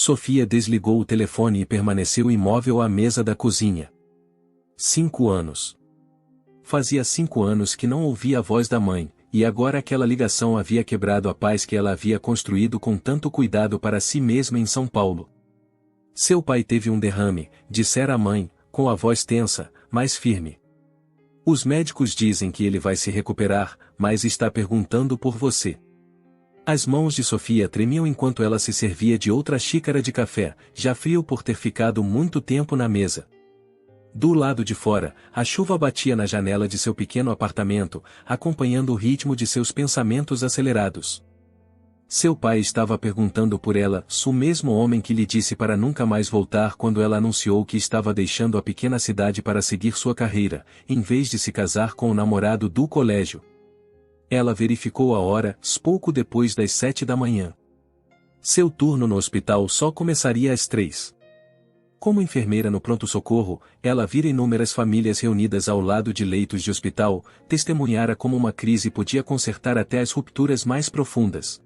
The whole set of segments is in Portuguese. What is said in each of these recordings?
Sofia desligou o telefone e permaneceu imóvel à mesa da cozinha. 5 anos. Fazia 5 anos que não ouvia a voz da mãe, e agora aquela ligação havia quebrado a paz que ela havia construído com tanto cuidado para si mesma em São Paulo. Seu pai teve um derrame, dissera a mãe, com a voz tensa, mas firme. Os médicos dizem que ele vai se recuperar, mas está perguntando por você. As mãos de Sofia tremiam enquanto ela se servia de outra xícara de café, já frio por ter ficado muito tempo na mesa. Do lado de fora, a chuva batia na janela de seu pequeno apartamento, acompanhando o ritmo de seus pensamentos acelerados. Seu pai estava perguntando por ela, o mesmo homem que lhe disse para nunca mais voltar quando ela anunciou que estava deixando a pequena cidade para seguir sua carreira, em vez de se casar com o namorado do colégio. Ela verificou a hora, pouco depois das 7 da manhã. Seu turno no hospital só começaria às 3. Como enfermeira no pronto-socorro, ela vira inúmeras famílias reunidas ao lado de leitos de hospital, testemunhara como uma crise podia consertar até as rupturas mais profundas.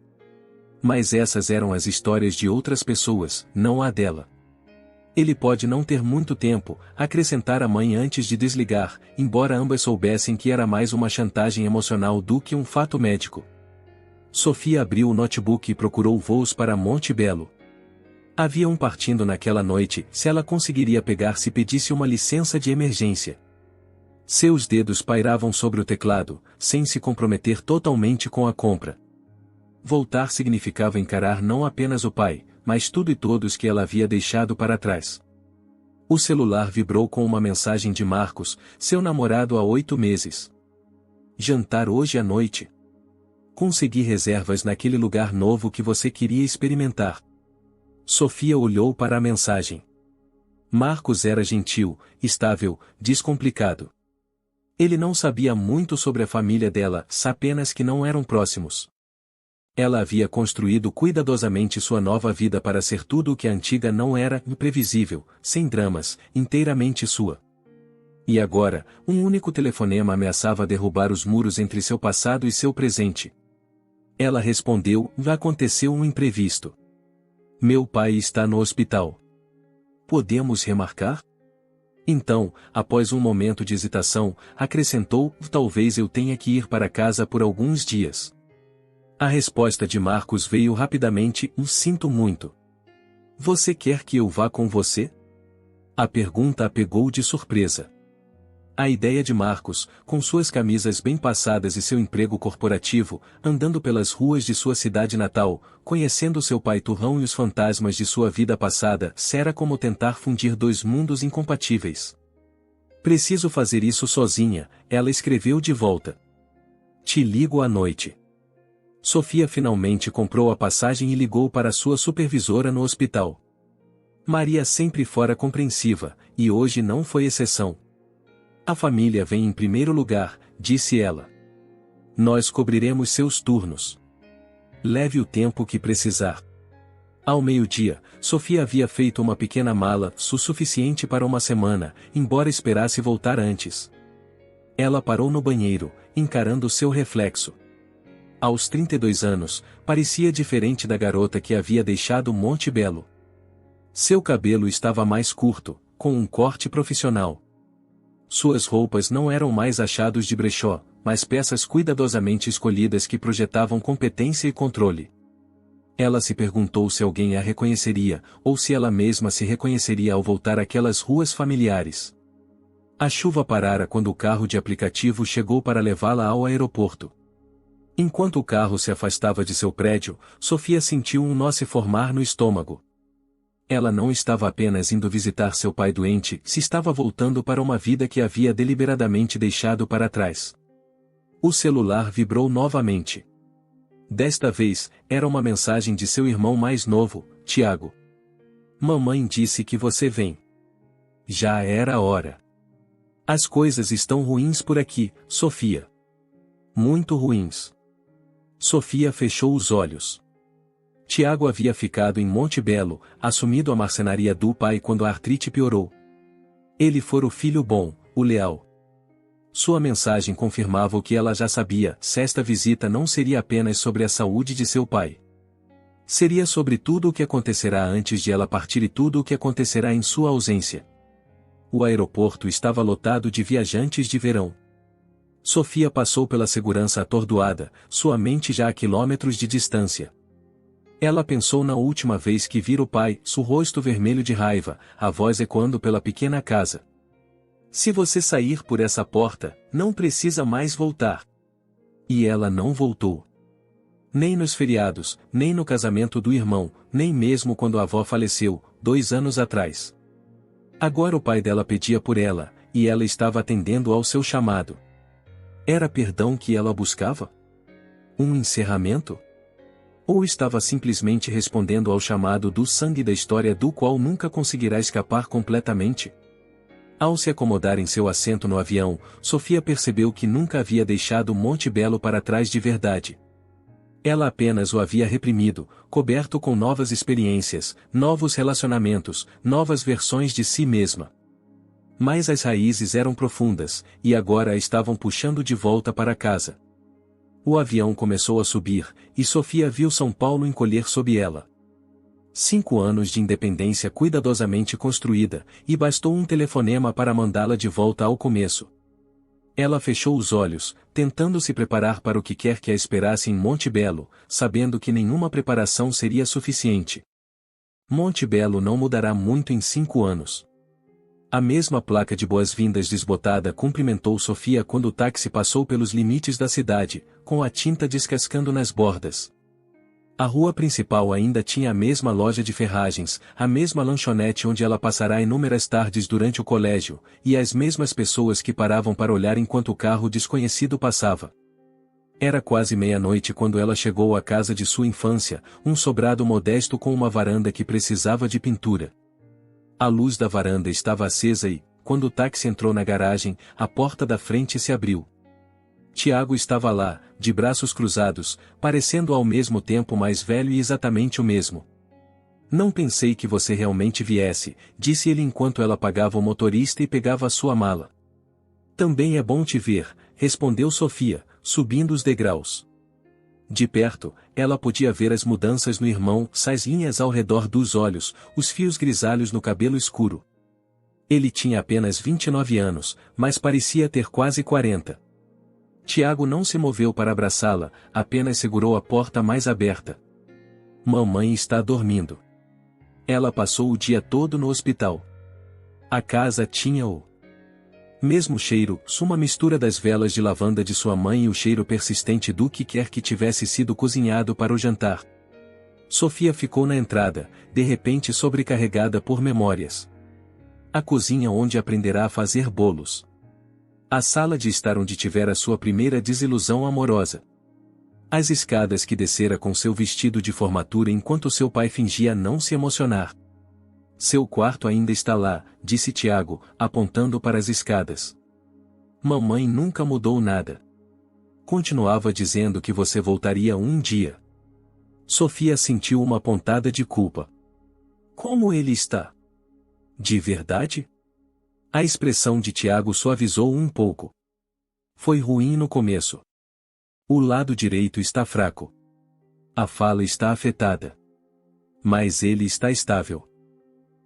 Mas essas eram as histórias de outras pessoas, não a dela. Ele pode não ter muito tempo, acrescentara a mãe antes de desligar, embora ambas soubessem que era mais uma chantagem emocional do que um fato médico. Sofia abriu o notebook e procurou voos para Monte Belo. Havia um partindo naquela noite, se ela conseguiria pegar se pedisse uma licença de emergência. Seus dedos pairavam sobre o teclado, sem se comprometer totalmente com a compra. Voltar significava encarar não apenas o pai, mas tudo e todos que ela havia deixado para trás. O celular vibrou com uma mensagem de Marcos, seu namorado há 8 meses. Jantar hoje à noite. Consegui reservas naquele lugar novo que você queria experimentar. Sofia olhou para a mensagem. Marcos era gentil, estável, descomplicado. Ele não sabia muito sobre a família dela, apenas que não eram próximos. Ela havia construído cuidadosamente sua nova vida para ser tudo o que a antiga não era, imprevisível, sem dramas, inteiramente sua. E agora, um único telefonema ameaçava derrubar os muros entre seu passado e seu presente. Ela respondeu, aconteceu um imprevisto. Meu pai está no hospital. Podemos remarcar? Então, após um momento de hesitação, acrescentou, talvez eu tenha que ir para casa por alguns dias. A resposta de Marcos veio rapidamente, sinto muito. Você quer que eu vá com você? A pergunta a pegou de surpresa. A ideia de Marcos, com suas camisas bem passadas e seu emprego corporativo, andando pelas ruas de sua cidade natal, conhecendo seu pai turrão e os fantasmas de sua vida passada, era como tentar fundir dois mundos incompatíveis. Preciso fazer isso sozinha, ela escreveu de volta. Te ligo à noite. Sofia finalmente comprou a passagem e ligou para sua supervisora no hospital. Maria sempre fora compreensiva, e hoje não foi exceção. A família vem em primeiro lugar, disse ela. Nós cobriremos seus turnos. Leve o tempo que precisar. Ao meio-dia, Sofia havia feito uma pequena mala, suficiente para uma semana, embora esperasse voltar antes. Ela parou no banheiro, encarando seu reflexo. Aos 32 anos, parecia diferente da garota que havia deixado Monte Belo. Seu cabelo estava mais curto, com um corte profissional. Suas roupas não eram mais achados de brechó, mas peças cuidadosamente escolhidas que projetavam competência e controle. Ela se perguntou se alguém a reconheceria, ou se ela mesma se reconheceria ao voltar àquelas ruas familiares. A chuva parara quando o carro de aplicativo chegou para levá-la ao aeroporto. Enquanto o carro se afastava de seu prédio, Sofia sentiu um nó se formar no estômago. Ela não estava apenas indo visitar seu pai doente, se estava voltando para uma vida que havia deliberadamente deixado para trás. O celular vibrou novamente. Desta vez, era uma mensagem de seu irmão mais novo, Tiago. Mamãe disse que você vem. Já era a hora. As coisas estão ruins por aqui, Sofia. Muito ruins. Sofia fechou os olhos. Tiago havia ficado em Monte Belo, assumido a marcenaria do pai quando a artrite piorou. Ele fora o filho bom, o leal. Sua mensagem confirmava o que ela já sabia, esta visita não seria apenas sobre a saúde de seu pai. Seria sobre tudo o que acontecerá antes de ela partir e tudo o que acontecerá em sua ausência. O aeroporto estava lotado de viajantes de verão. Sofia passou pela segurança atordoada, sua mente já a quilômetros de distância. Ela pensou na última vez que vira o pai, seu rosto vermelho de raiva, a voz ecoando pela pequena casa. Se você sair por essa porta, não precisa mais voltar. E ela não voltou. Nem nos feriados, nem no casamento do irmão, nem mesmo quando a avó faleceu, 2 anos atrás. Agora o pai dela pedia por ela, e ela estava atendendo ao seu chamado. Era perdão que ela buscava? Um encerramento? Ou estava simplesmente respondendo ao chamado do sangue da história do qual nunca conseguirá escapar completamente? Ao se acomodar em seu assento no avião, Sofia percebeu que nunca havia deixado Monte Belo para trás de verdade. Ela apenas o havia reprimido, coberto com novas experiências, novos relacionamentos, novas versões de si mesma. Mas as raízes eram profundas, e agora a estavam puxando de volta para casa. O avião começou a subir, e Sofia viu São Paulo encolher sob ela. 5 anos de independência cuidadosamente construída, e bastou um telefonema para mandá-la de volta ao começo. Ela fechou os olhos, tentando se preparar para o que quer que a esperasse em Monte Belo, sabendo que nenhuma preparação seria suficiente. Monte Belo não mudará muito em 5 anos. A mesma placa de boas-vindas desbotada cumprimentou Sofia quando o táxi passou pelos limites da cidade, com a tinta descascando nas bordas. A rua principal ainda tinha a mesma loja de ferragens, a mesma lanchonete onde ela passará inúmeras tardes durante o colégio, e as mesmas pessoas que paravam para olhar enquanto o carro desconhecido passava. Era quase meia-noite quando ela chegou à casa de sua infância, um sobrado modesto com uma varanda que precisava de pintura. A luz da varanda estava acesa e, quando o táxi entrou na garagem, a porta da frente se abriu. Tiago estava lá, de braços cruzados, parecendo ao mesmo tempo mais velho e exatamente o mesmo. Não pensei que você realmente viesse, disse ele enquanto ela pagava o motorista e pegava a sua mala. Também é bom te ver, respondeu Sofia, subindo os degraus. De perto, ela podia ver as mudanças no irmão, as linhas ao redor dos olhos, os fios grisalhos no cabelo escuro. Ele tinha apenas 29 anos, mas parecia ter quase 40. Tiago não se moveu para abraçá-la, apenas segurou a porta mais aberta. Mamãe está dormindo. Ela passou o dia todo no hospital. A casa tinha o mesmo cheiro, uma mistura das velas de lavanda de sua mãe e o cheiro persistente do que quer que tivesse sido cozinhado para o jantar. Sofia ficou na entrada, de repente sobrecarregada por memórias. A cozinha onde aprenderá a fazer bolos. A sala de estar onde tivera sua primeira desilusão amorosa. As escadas que descera com seu vestido de formatura enquanto seu pai fingia não se emocionar. Seu quarto ainda está lá, disse Tiago, apontando para as escadas. Mamãe nunca mudou nada. Continuava dizendo que você voltaria um dia. Sofia sentiu uma pontada de culpa. Como ele está? De verdade? A expressão de Tiago suavizou um pouco. Foi ruim no começo. O lado direito está fraco. A fala está afetada. Mas ele está estável.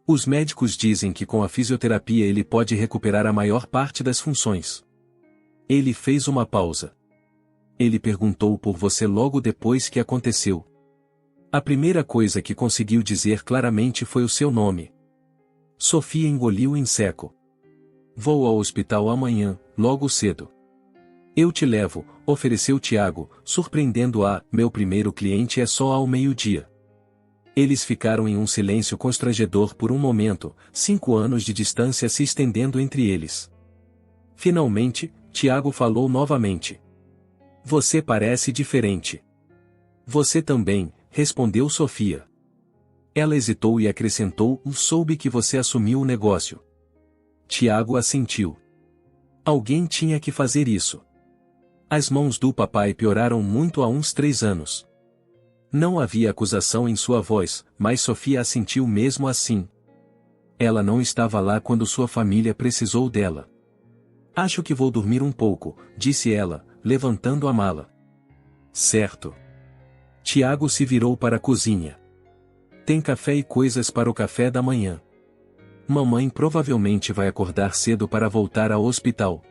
Os médicos dizem que com a fisioterapia ele pode recuperar a maior parte das funções. Ele fez uma pausa. Ele perguntou por você logo depois que aconteceu. A primeira coisa que conseguiu dizer claramente foi o seu nome. Sofia engoliu em seco. Vou ao hospital amanhã, logo cedo. Eu te levo, ofereceu Tiago, surpreendendo-a, meu primeiro cliente é só ao meio-dia. Eles ficaram em um silêncio constrangedor por um momento, 5 anos de distância se estendendo entre eles. Finalmente, Tiago falou novamente. Você parece diferente. Você também, respondeu Sofia. Ela hesitou e acrescentou, soube que você assumiu o negócio. Tiago assentiu. Alguém tinha que fazer isso. As mãos do papai pioraram muito há uns 3 anos. Não havia acusação em sua voz, mas Sofia assentiu mesmo assim. Ela não estava lá quando sua família precisou dela. Acho que vou dormir um pouco, disse ela, levantando a mala. Certo. Tiago se virou para a cozinha. Tem café e coisas para o café da manhã. Mamãe provavelmente vai acordar cedo para voltar ao hospital.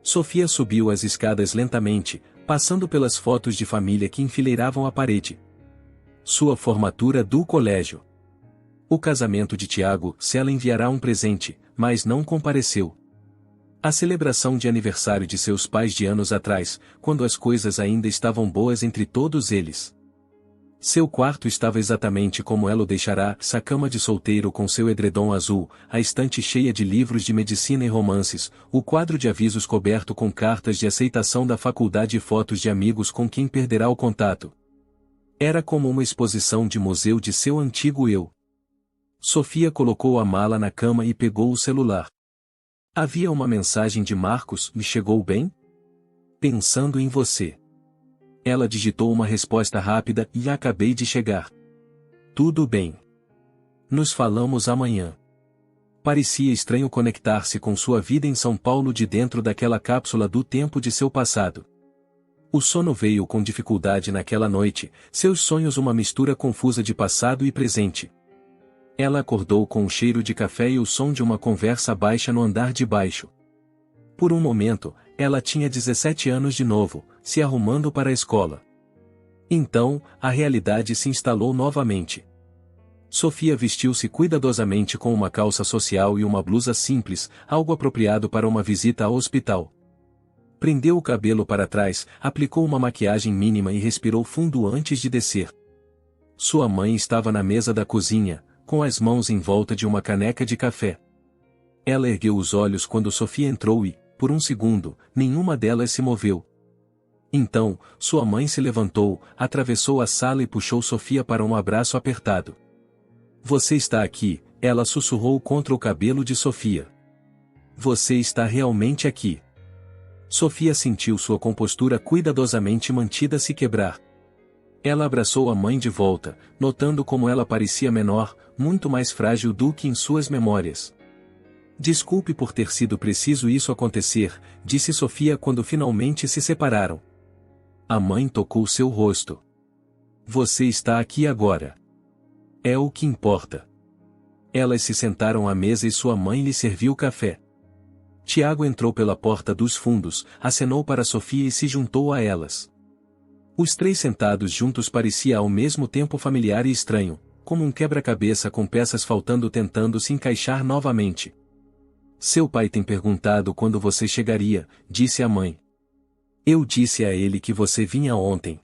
Sofia subiu as escadas lentamente, passando pelas fotos de família que enfileiravam a parede. Sua formatura do colégio. O casamento de Tiago, se ela enviará um presente, mas não compareceu. A celebração de aniversário de seus pais de anos atrás, quando as coisas ainda estavam boas entre todos eles. Seu quarto estava exatamente como ela o deixará, a cama de solteiro com seu edredom azul, a estante cheia de livros de medicina e romances, o quadro de avisos coberto com cartas de aceitação da faculdade e fotos de amigos com quem perderá o contato. Era como uma exposição de museu de seu antigo eu. Sofia colocou a mala na cama e pegou o celular. Havia uma mensagem de Marcos: me chegou bem? Pensando em você. Ela digitou uma resposta rápida: e acabei de chegar. Tudo bem. Nos falamos amanhã. Parecia estranho conectar-se com sua vida em São Paulo de dentro daquela cápsula do tempo de seu passado. O sono veio com dificuldade naquela noite, seus sonhos uma mistura confusa de passado e presente. Ela acordou com o cheiro de café e o som de uma conversa baixa no andar de baixo. Por um momento, ela tinha 17 anos de novo, se arrumando para a escola. Então, a realidade se instalou novamente. Sofia vestiu-se cuidadosamente com uma calça social e uma blusa simples, algo apropriado para uma visita ao hospital. Prendeu o cabelo para trás, aplicou uma maquiagem mínima e respirou fundo antes de descer. Sua mãe estava na mesa da cozinha, com as mãos em volta de uma caneca de café. Ela ergueu os olhos quando Sofia entrou e, por um segundo, nenhuma delas se moveu. Então, sua mãe se levantou, atravessou a sala e puxou Sofia para um abraço apertado. Você está aqui, ela sussurrou contra o cabelo de Sofia. Você está realmente aqui. Sofia sentiu sua compostura cuidadosamente mantida se quebrar. Ela abraçou a mãe de volta, notando como ela parecia menor, muito mais frágil do que em suas memórias. Desculpe por ter sido preciso isso acontecer, disse Sofia quando finalmente se separaram. A mãe tocou seu rosto. Você está aqui agora. É o que importa. Elas se sentaram à mesa e sua mãe lhe serviu café. Tiago entrou pela porta dos fundos, acenou para Sofia e se juntou a elas. Os três sentados juntos parecia ao mesmo tempo familiar e estranho, como um quebra-cabeça com peças faltando tentando se encaixar novamente. Seu pai tem perguntado quando você chegaria, disse a mãe. Eu disse a ele que você vinha ontem.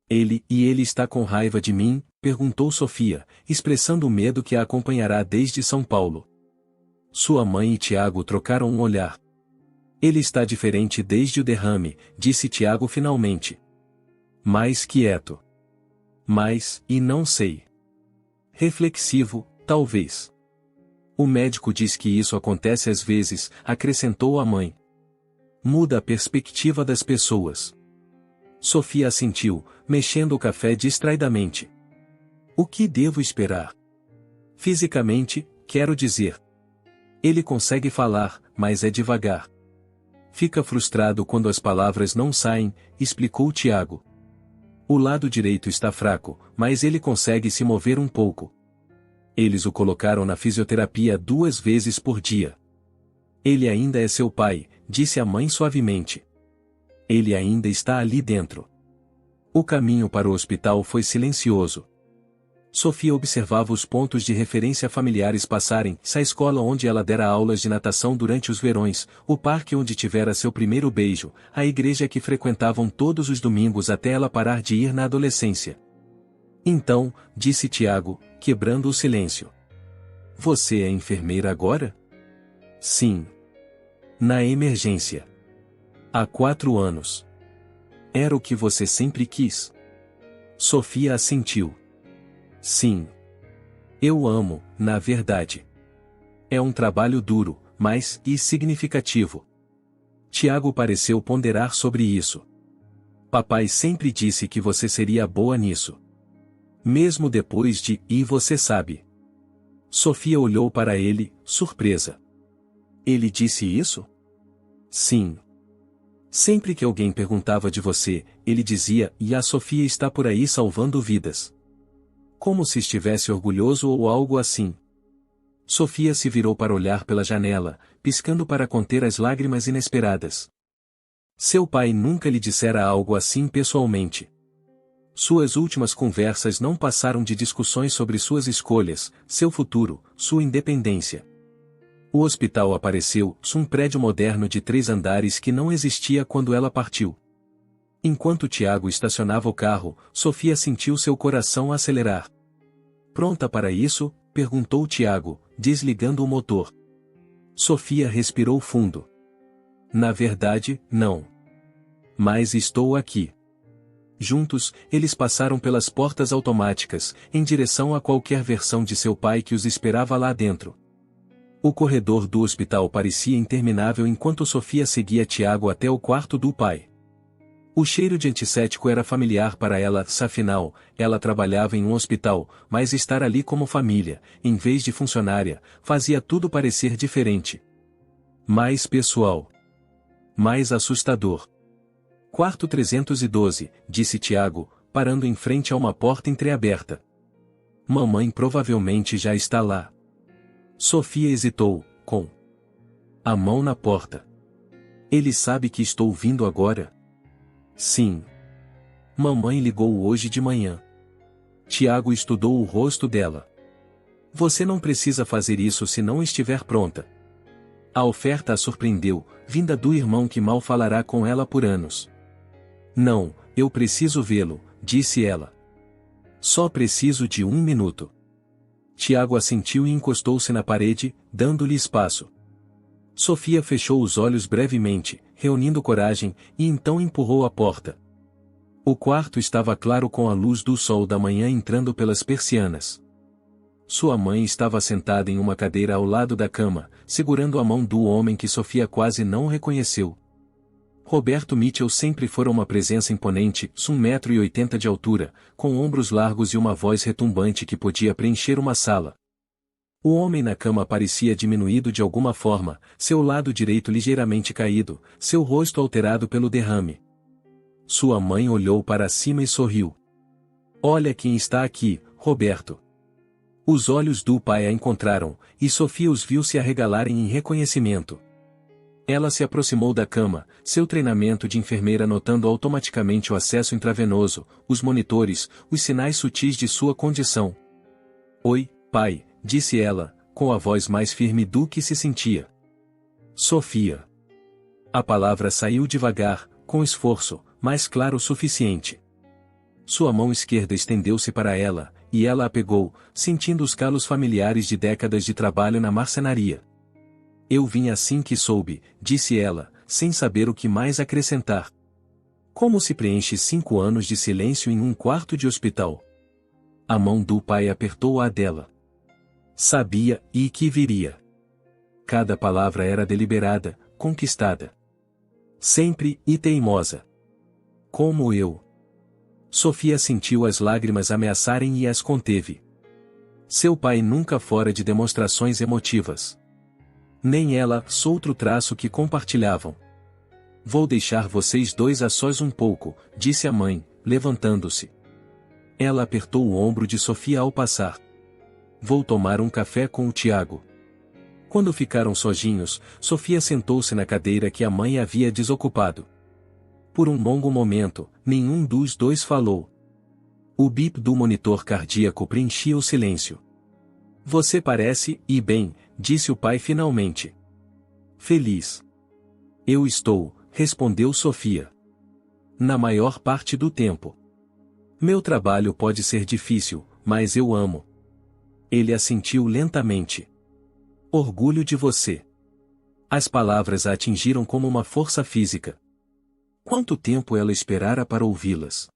Ele está com raiva de mim? Perguntou Sofia, expressando o medo que a acompanhará desde São Paulo. Sua mãe e Tiago trocaram um olhar. Ele está diferente desde o derrame, disse Tiago finalmente. Mais quieto. Mais, e não sei. Reflexivo, talvez. O médico diz que isso acontece às vezes, acrescentou a mãe. Muda a perspectiva das pessoas. Sofia assentiu, mexendo o café distraidamente. O que devo esperar? Fisicamente, quero dizer. Ele consegue falar, mas é devagar. Fica frustrado quando as palavras não saem, explicou Tiago. O lado direito está fraco, mas ele consegue se mover um pouco. Eles o colocaram na fisioterapia 2 vezes por dia. Ele ainda é seu pai, disse a mãe suavemente. Ele ainda está ali dentro. O caminho para o hospital foi silencioso. Sofia observava os pontos de referência familiares passarem, a escola onde ela dera aulas de natação durante os verões, o parque onde tivera seu primeiro beijo, a igreja que frequentavam todos os domingos até ela parar de ir na adolescência. Então, disse Tiago, quebrando o silêncio. Você é enfermeira agora? Sim. Na emergência. Há 4 anos. Era o que você sempre quis? Sofia assentiu. Sim. Eu amo, na verdade. É um trabalho duro, mas significativo. Tiago pareceu ponderar sobre isso. Papai sempre disse que você seria boa nisso. Mesmo depois de, e você sabe. Sofia olhou para ele, surpresa. Ele disse isso? Sim. Sempre que alguém perguntava de você, ele dizia, e a Sofia está por aí salvando vidas. Como se estivesse orgulhoso ou algo assim. Sofia se virou para olhar pela janela, piscando para conter as lágrimas inesperadas. Seu pai nunca lhe dissera algo assim pessoalmente. Suas últimas conversas não passaram de discussões sobre suas escolhas, seu futuro, sua independência. O hospital apareceu, um prédio moderno de 3 andares que não existia quando ela partiu. Enquanto Tiago estacionava o carro, Sofia sentiu seu coração acelerar. Pronta para isso? Perguntou Tiago, desligando o motor. Sofia respirou fundo. Na verdade, não. Mas estou aqui. Juntos, eles passaram pelas portas automáticas, em direção a qualquer versão de seu pai que os esperava lá dentro. O corredor do hospital parecia interminável enquanto Sofia seguia Tiago até o quarto do pai. O cheiro de antisséptico era familiar para ela, afinal, ela trabalhava em um hospital, mas estar ali como família, em vez de funcionária, fazia tudo parecer diferente. Mais pessoal. Mais assustador. Quarto 312, disse Tiago, parando em frente a uma porta entreaberta. Mamãe provavelmente já está lá. Sofia hesitou, com a mão na porta. Ele sabe que estou vindo agora? Sim. Mamãe ligou hoje de manhã. Tiago estudou o rosto dela. Você não precisa fazer isso se não estiver pronta. A oferta a surpreendeu, vinda do irmão que mal falará com ela por anos. Não, eu preciso vê-lo, disse ela. Só preciso de 1 minuto. Tiago assentiu e encostou-se na parede, dando-lhe espaço. Sofia fechou os olhos brevemente, reunindo coragem, e então empurrou a porta. O quarto estava claro com a luz do sol da manhã entrando pelas persianas. Sua mãe estava sentada em uma cadeira ao lado da cama, segurando a mão do homem que Sofia quase não reconheceu. Roberto Mitchell sempre fora uma presença imponente, 1,80 m de altura, com ombros largos e uma voz retumbante que podia preencher uma sala. O homem na cama parecia diminuído de alguma forma, seu lado direito ligeiramente caído, seu rosto alterado pelo derrame. Sua mãe olhou para cima e sorriu. Olha quem está aqui, Roberto. Os olhos do pai a encontraram, e Sofia os viu se arregalarem em reconhecimento. Ela se aproximou da cama, seu treinamento de enfermeira notando automaticamente o acesso intravenoso, os monitores, os sinais sutis de sua condição. Oi, pai, disse ela, com a voz mais firme do que se sentia. Sofia. A palavra saiu devagar, com esforço, mas claro o suficiente. Sua mão esquerda estendeu-se para ela, e ela a pegou, sentindo os calos familiares de décadas de trabalho na marcenaria. Eu vim assim que soube, disse ela, sem saber o que mais acrescentar. Como se preenche 5 anos de silêncio em um quarto de hospital? A mão do pai apertou a dela. Sabia, e que viria. Cada palavra era deliberada, conquistada. Sempre, e teimosa. Como eu. Sofia sentiu as lágrimas ameaçarem e as conteve. Seu pai nunca fora de demonstrações emotivas. Nem ela, outro traço que compartilhavam. Vou deixar vocês dois a sós um pouco, disse a mãe, levantando-se. Ela apertou o ombro de Sofia ao passar. Vou tomar um café com o Tiago. Quando ficaram sozinhos, Sofia sentou-se na cadeira que a mãe havia desocupado. Por um longo momento, nenhum dos dois falou. O bip do monitor cardíaco preenchia o silêncio. Você parece, e bem, disse o pai finalmente. Feliz. Eu estou, respondeu Sofia. Na maior parte do tempo. Meu trabalho pode ser difícil, mas eu amo. Ele assentiu lentamente. Orgulho de você. As palavras a atingiram como uma força física. Quanto tempo ela esperara para ouvi-las?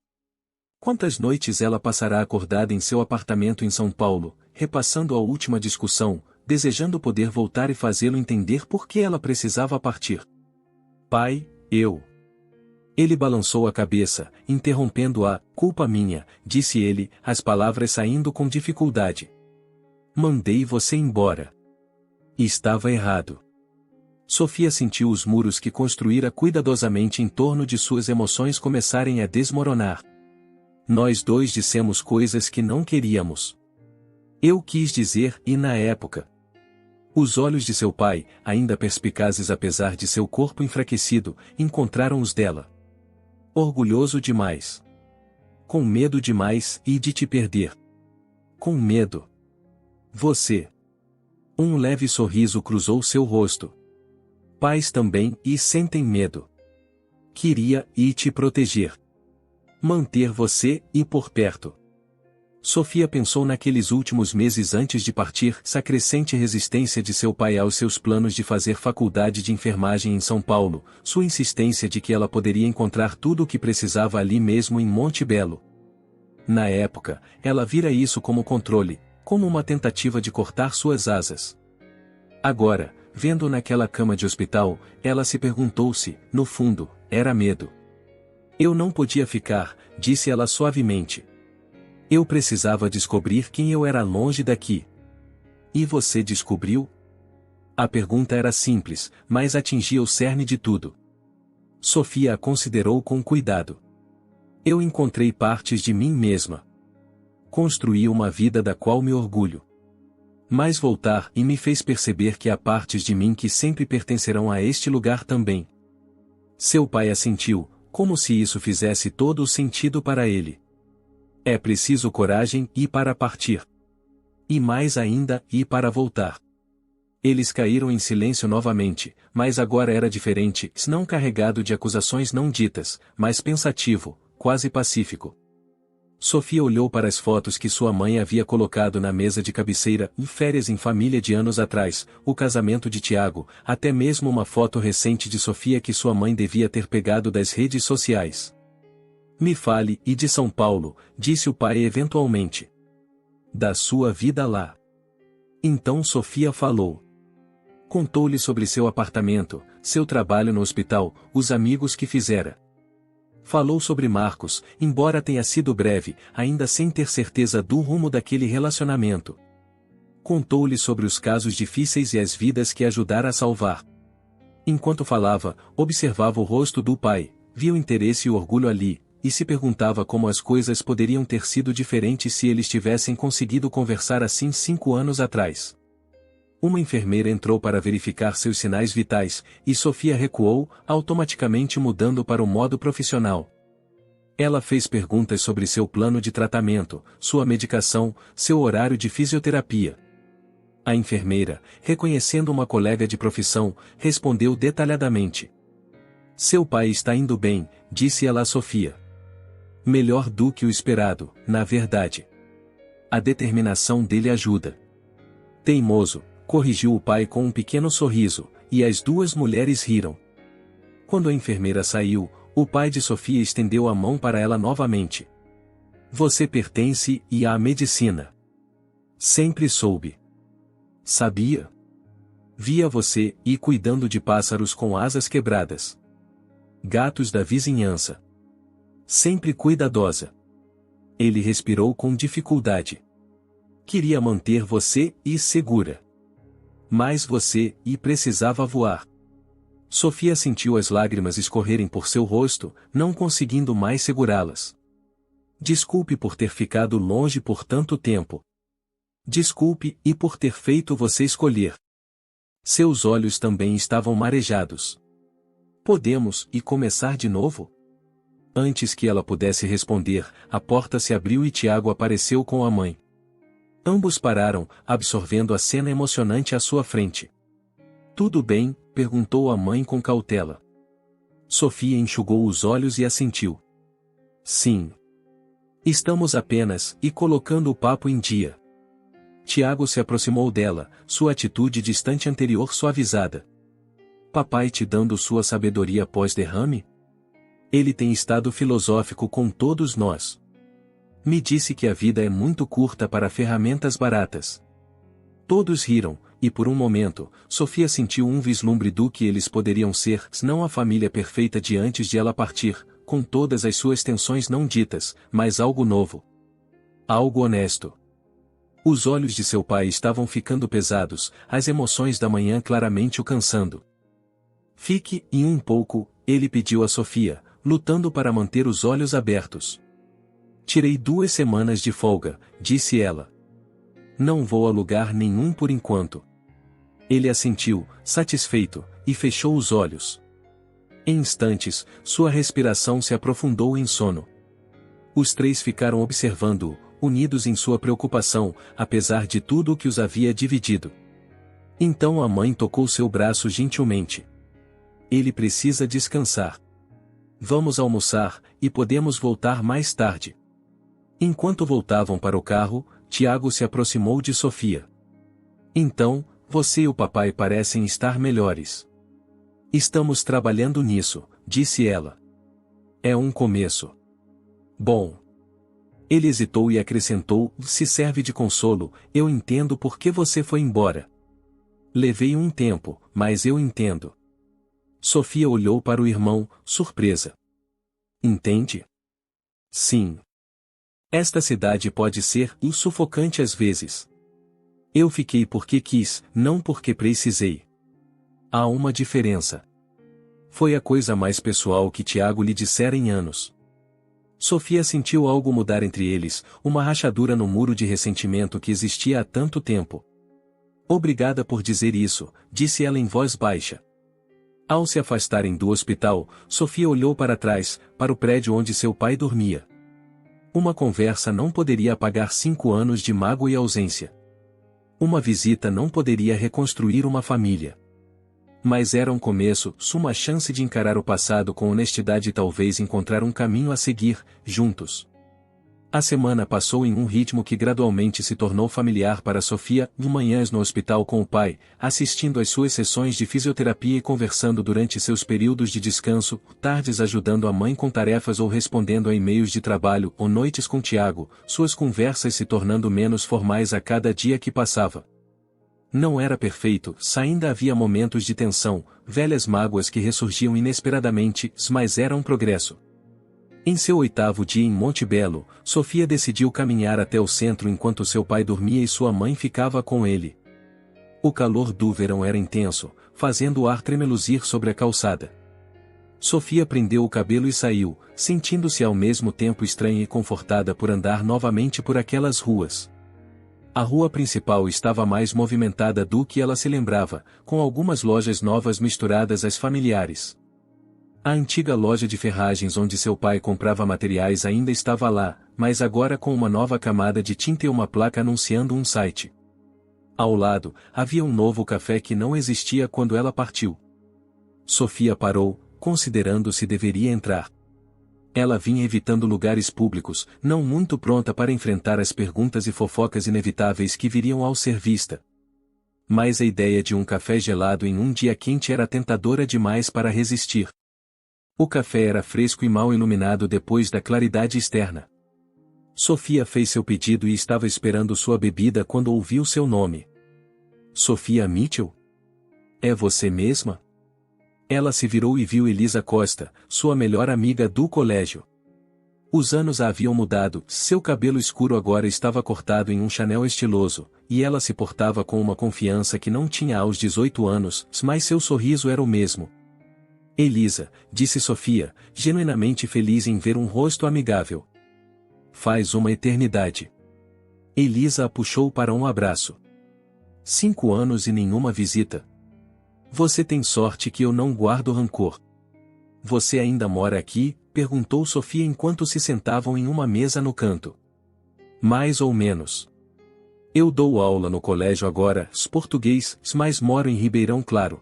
Quantas noites ela passará acordada em seu apartamento em São Paulo, repassando a última discussão, desejando poder voltar e fazê-lo entender por que ela precisava partir? Pai, eu. Ele balançou a cabeça, interrompendo-a. Culpa minha, disse ele, as palavras saindo com dificuldade. Mandei você embora. Estava errado. Sofia sentiu os muros que construíra cuidadosamente em torno de suas emoções começarem a desmoronar. Nós dois dissemos coisas que não queríamos. Eu quis dizer, e na época. Os olhos de seu pai, ainda perspicazes apesar de seu corpo enfraquecido, encontraram os dela. Orgulhoso demais. Com medo demais e de te perder. Com medo. Você. Um leve sorriso cruzou seu rosto. Pais também e sentem medo. Queria e te proteger. Manter você e por perto. Sofia pensou naqueles últimos meses antes de partir, a crescente resistência de seu pai aos seus planos de fazer faculdade de enfermagem em São Paulo, sua insistência de que ela poderia encontrar tudo o que precisava ali mesmo em Monte Belo. Na época, ela vira isso como controle, como uma tentativa de cortar suas asas. Agora, vendo naquela cama de hospital, ela se perguntou se, no fundo, era medo. Eu não podia ficar, disse ela suavemente. Eu precisava descobrir quem eu era longe daqui. E você descobriu? A pergunta era simples, mas atingia o cerne de tudo. Sofia a considerou com cuidado. Eu encontrei partes de mim mesma. Construí uma vida da qual me orgulho. Mas voltar e me fez perceber que há partes de mim que sempre pertencerão a este lugar também. Seu pai assentiu, como se isso fizesse todo o sentido para ele. É preciso coragem e para partir. E mais ainda, e para voltar. Eles caíram em silêncio novamente, mas agora era diferente, não carregado de acusações não ditas, mas pensativo, quase pacífico. Sofia olhou para as fotos que sua mãe havia colocado na mesa de cabeceira, férias em família de anos atrás, o casamento de Tiago, até mesmo uma foto recente de Sofia que sua mãe devia ter pegado das redes sociais. Me fale, e de São Paulo, disse o pai eventualmente. Da sua vida lá. Então Sofia falou. Contou-lhe sobre seu apartamento, seu trabalho no hospital, os amigos que fizera. Falou sobre Marcos, embora tenha sido breve, ainda sem ter certeza do rumo daquele relacionamento. Contou-lhe sobre os casos difíceis e as vidas que ajudara a salvar. Enquanto falava, observava o rosto do pai, via o interesse e o orgulho ali, e se perguntava como as coisas poderiam ter sido diferentes se eles tivessem conseguido conversar assim 5 anos atrás. Uma enfermeira entrou para verificar seus sinais vitais, e Sofia recuou, automaticamente mudando para o modo profissional. Ela fez perguntas sobre seu plano de tratamento, sua medicação, seu horário de fisioterapia. A enfermeira, reconhecendo uma colega de profissão, respondeu detalhadamente. Seu pai está indo bem, disse ela a Sofia. Melhor do que o esperado, na verdade. A determinação dele ajuda. Teimoso, corrigiu o pai com um pequeno sorriso, e as duas mulheres riram. Quando a enfermeira saiu, o pai de Sofia estendeu a mão para ela novamente. Você pertence à medicina. Sempre soube. Sabia? Via você cuidando de pássaros com asas quebradas. Gatos da vizinhança. Sempre cuidadosa. Ele respirou com dificuldade. Queria manter você segura. Mas você precisava voar. Sofia sentiu as lágrimas escorrerem por seu rosto, não conseguindo mais segurá-las. Desculpe por ter ficado longe por tanto tempo. Desculpe por ter feito você escolher. Seus olhos também estavam marejados. Podemos começar de novo? Antes que ela pudesse responder, a porta se abriu e Tiago apareceu com a mãe. Ambos pararam, absorvendo a cena emocionante à sua frente. Tudo bem? Perguntou a mãe com cautela. Sofia enxugou os olhos e assentiu. Sim. Estamos apenas colocando o papo em dia. Tiago se aproximou dela, sua atitude distante anterior suavizada. Papai te dando sua sabedoria pós-derrame? Ele tem estado filosófico com todos nós. Me disse que a vida é muito curta para ferramentas baratas. Todos riram, e por um momento, Sofia sentiu um vislumbre do que eles poderiam ser, não a família perfeita de antes de ela partir, com todas as suas tensões não ditas, mas algo novo. Algo honesto. Os olhos de seu pai estavam ficando pesados, as emoções da manhã claramente o cansando. Fique, e um pouco, ele pediu a Sofia, lutando para manter os olhos abertos. Tirei 2 semanas de folga, disse ela. Não vou a lugar nenhum por enquanto. Ele assentiu, satisfeito, e fechou os olhos. Em instantes, sua respiração se aprofundou em sono. Os 3 ficaram observando-o, unidos em sua preocupação, apesar de tudo o que os havia dividido. Então a mãe tocou seu braço gentilmente. Ele precisa descansar. Vamos almoçar, e podemos voltar mais tarde. Enquanto voltavam para o carro, Tiago se aproximou de Sofia. Então, você e o papai parecem estar melhores. Estamos trabalhando nisso, disse ela. É um começo. Bom. Ele hesitou e acrescentou, se serve de consolo, eu entendo por que você foi embora. Levei um tempo, mas eu entendo. Sofia olhou para o irmão, surpresa. Entende? Sim. Esta cidade pode ser sufocante às vezes. Eu fiquei porque quis, não porque precisei. Há uma diferença. Foi a coisa mais pessoal que Tiago lhe dissera em anos. Sofia sentiu algo mudar entre eles, uma rachadura no muro de ressentimento que existia há tanto tempo. Obrigada por dizer isso, disse ela em voz baixa. Ao se afastarem do hospital, Sofia olhou para trás, para o prédio onde seu pai dormia. Uma conversa não poderia apagar 5 anos de mágoa e ausência. Uma visita não poderia reconstruir uma família. Mas era um começo, uma chance de encarar o passado com honestidade e talvez encontrar um caminho a seguir, juntos. A semana passou em um ritmo que gradualmente se tornou familiar para Sofia, manhãs no hospital com o pai, assistindo às suas sessões de fisioterapia e conversando durante seus períodos de descanso, tardes ajudando a mãe com tarefas ou respondendo a e-mails de trabalho, ou noites com Tiago, suas conversas se tornando menos formais a cada dia que passava. Não era perfeito, ainda havia momentos de tensão, velhas mágoas que ressurgiam inesperadamente, mas era um progresso. Em seu 8º dia em Monte Belo, Sofia decidiu caminhar até o centro enquanto seu pai dormia e sua mãe ficava com ele. O calor do verão era intenso, fazendo o ar tremeluzir sobre a calçada. Sofia prendeu o cabelo e saiu, sentindo-se ao mesmo tempo estranha e confortada por andar novamente por aquelas ruas. A rua principal estava mais movimentada do que ela se lembrava, com algumas lojas novas misturadas às familiares. A antiga loja de ferragens onde seu pai comprava materiais ainda estava lá, mas agora com uma nova camada de tinta e uma placa anunciando um site. Ao lado, havia um novo café que não existia quando ela partiu. Sofia parou, considerando se deveria entrar. Ela vinha evitando lugares públicos, não muito pronta para enfrentar as perguntas e fofocas inevitáveis que viriam ao ser vista. Mas a ideia de um café gelado em um dia quente era tentadora demais para resistir. O café era fresco e mal iluminado depois da claridade externa. Sofia fez seu pedido e estava esperando sua bebida quando ouviu seu nome. Sofia Mitchell? É você mesma? Ela se virou e viu Elisa Costa, sua melhor amiga do colégio. Os anos a haviam mudado, seu cabelo escuro agora estava cortado em um Chanel estiloso, e ela se portava com uma confiança que não tinha aos 18 anos, mas seu sorriso era o mesmo. Elisa, disse Sofia, genuinamente feliz em ver um rosto amigável. Faz uma eternidade. Elisa a puxou para um abraço. 5 anos e nenhuma visita. Você tem sorte que eu não guardo rancor. Você ainda mora aqui? Perguntou Sofia enquanto se sentavam em uma mesa no canto. Mais ou menos. Eu dou aula no colégio agora, português, mas moro em Ribeirão Claro.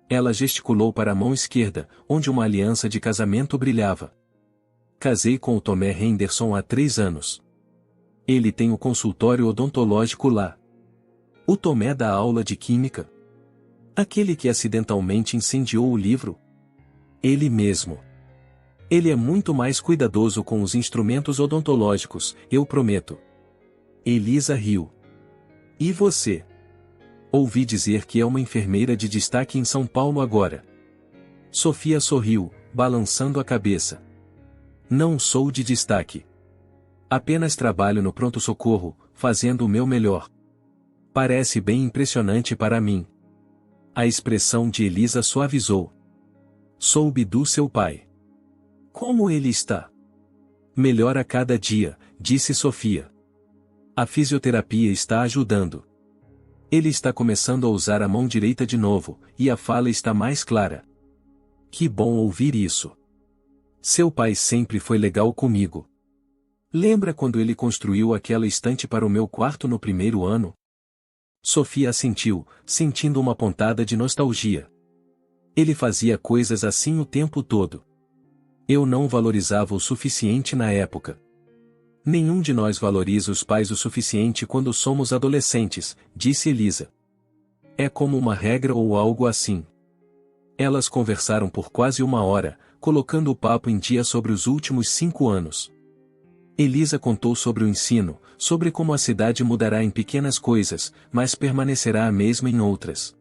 Ela gesticulou para a mão esquerda, onde uma aliança de casamento brilhava. Casei com o Tomé Henderson há 3 anos. Ele tem o consultório odontológico lá. O Tomé dá aula de química. Aquele que acidentalmente incendiou o livro? Ele mesmo. Ele é muito mais cuidadoso com os instrumentos odontológicos, eu prometo. Elisa riu. E você? Ouvi dizer que é uma enfermeira de destaque em São Paulo agora. Sofia sorriu, balançando a cabeça. Não sou de destaque. Apenas trabalho no pronto-socorro, fazendo o meu melhor. Parece bem impressionante para mim. A expressão de Elisa suavizou. Soube do seu pai. Como ele está? Melhor a cada dia, disse Sofia. A fisioterapia está ajudando. Ele está começando a usar a mão direita de novo, e a fala está mais clara. Que bom ouvir isso. Seu pai sempre foi legal comigo. Lembra quando ele construiu aquela estante para o meu quarto no primeiro ano? Sofia assentiu, sentindo uma pontada de nostalgia. Ele fazia coisas assim o tempo todo. Eu não valorizava o suficiente na época. Nenhum de nós valoriza os pais o suficiente quando somos adolescentes, disse Elisa. É como uma regra ou algo assim. Elas conversaram por quase 1 hora, colocando o papo em dia sobre os últimos 5 anos. Elisa contou sobre o ensino, sobre como a cidade mudará em pequenas coisas, mas permanecerá a mesma em outras.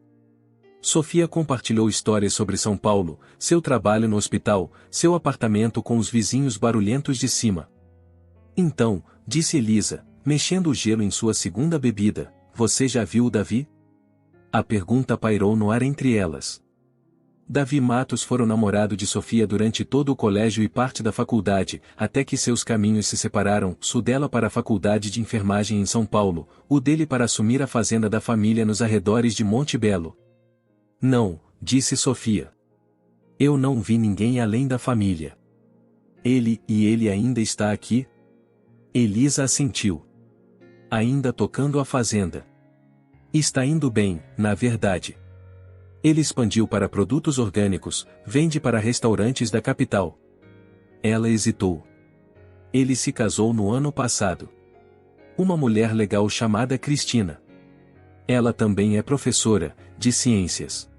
Sofia compartilhou histórias sobre São Paulo, seu trabalho no hospital, seu apartamento com os vizinhos barulhentos de cima. Então, disse Elisa, mexendo o gelo em sua segunda bebida, você já viu o Davi? A pergunta pairou no ar entre elas. Davi Matos fora o namorado de Sofia durante todo o colégio e parte da faculdade, até que seus caminhos se separaram, o dela para a faculdade de enfermagem em São Paulo, o dele para assumir a fazenda da família nos arredores de Monte Belo. Não, disse Sofia. Eu não vi ninguém além da família. Ele ainda está aqui? Elisa assentiu. Ainda tocando a fazenda. Está indo bem, na verdade. Ele expandiu para produtos orgânicos, vende para restaurantes da capital. Ela hesitou. Ele se casou no ano passado. Uma mulher legal chamada Cristina. Ela também é professora, de ciências.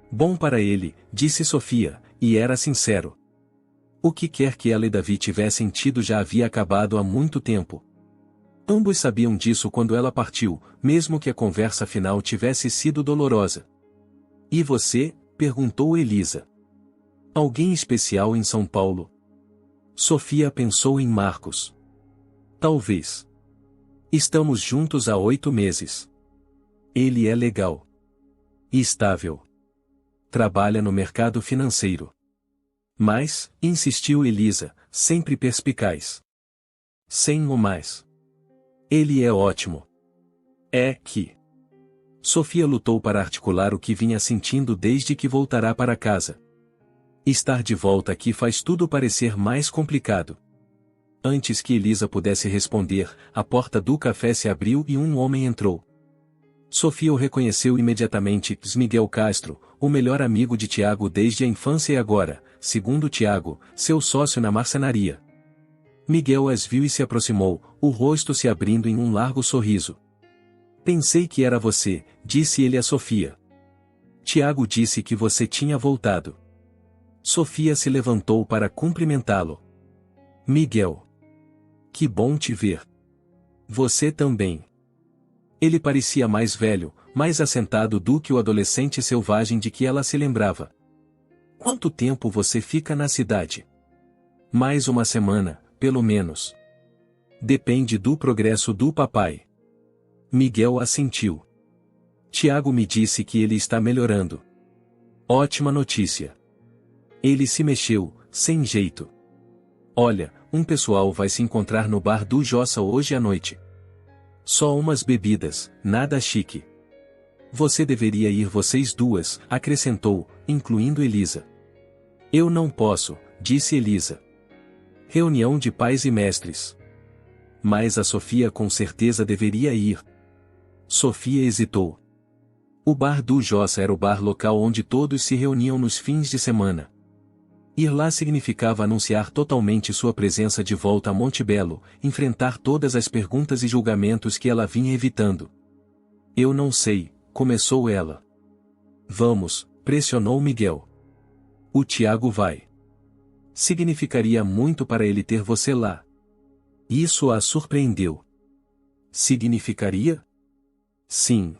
Bom para ele, disse Sofia, e era sincero. O que quer que ela e Davi tivessem tido já havia acabado há muito tempo. Ambos sabiam disso quando ela partiu, mesmo que a conversa final tivesse sido dolorosa. E você? Perguntou Elisa. Alguém especial em São Paulo? Sofia pensou em Marcos. Talvez. Estamos juntos há 8 meses. Ele é legal. E estável. Trabalha no mercado financeiro. Mas, insistiu Elisa, sempre perspicaz. Sem o mais. Ele é ótimo. É que... Sofia lutou para articular o que vinha sentindo desde que voltará para casa. Estar de volta aqui faz tudo parecer mais complicado. Antes que Elisa pudesse responder, a porta do café se abriu e um homem entrou. Sofia o reconheceu imediatamente, Miguel Castro, o melhor amigo de Tiago desde a infância e agora, segundo Tiago, seu sócio na marcenaria. Miguel as viu e se aproximou, o rosto se abrindo em um largo sorriso. Pensei que era você, disse ele a Sofia. Tiago disse que você tinha voltado. Sofia se levantou para cumprimentá-lo. Miguel. Que bom te ver. Você também. Ele parecia mais velho, mais assentado do que o adolescente selvagem de que ela se lembrava. Quanto tempo você fica na cidade? Mais 1 semana, pelo menos. Depende do progresso do papai. Miguel assentiu. Tiago me disse que ele está melhorando. Ótima notícia. Ele se mexeu, sem jeito. Olha, um pessoal vai se encontrar no bar do Jossa hoje à noite. Só umas bebidas, nada chique. Você deveria ir vocês duas, acrescentou, incluindo Elisa. Eu não posso, disse Elisa. Reunião de pais e mestres. Mas a Sofia com certeza deveria ir. Sofia hesitou. O bar do Jossa era o bar local onde todos se reuniam nos fins de semana. Ir lá significava anunciar totalmente sua presença de volta a Monte Belo, enfrentar todas as perguntas e julgamentos que ela vinha evitando. Eu não sei, começou ela. Vamos, pressionou Miguel. O Tiago vai. Significaria muito para ele ter você lá. Isso a surpreendeu. Significaria? Sim.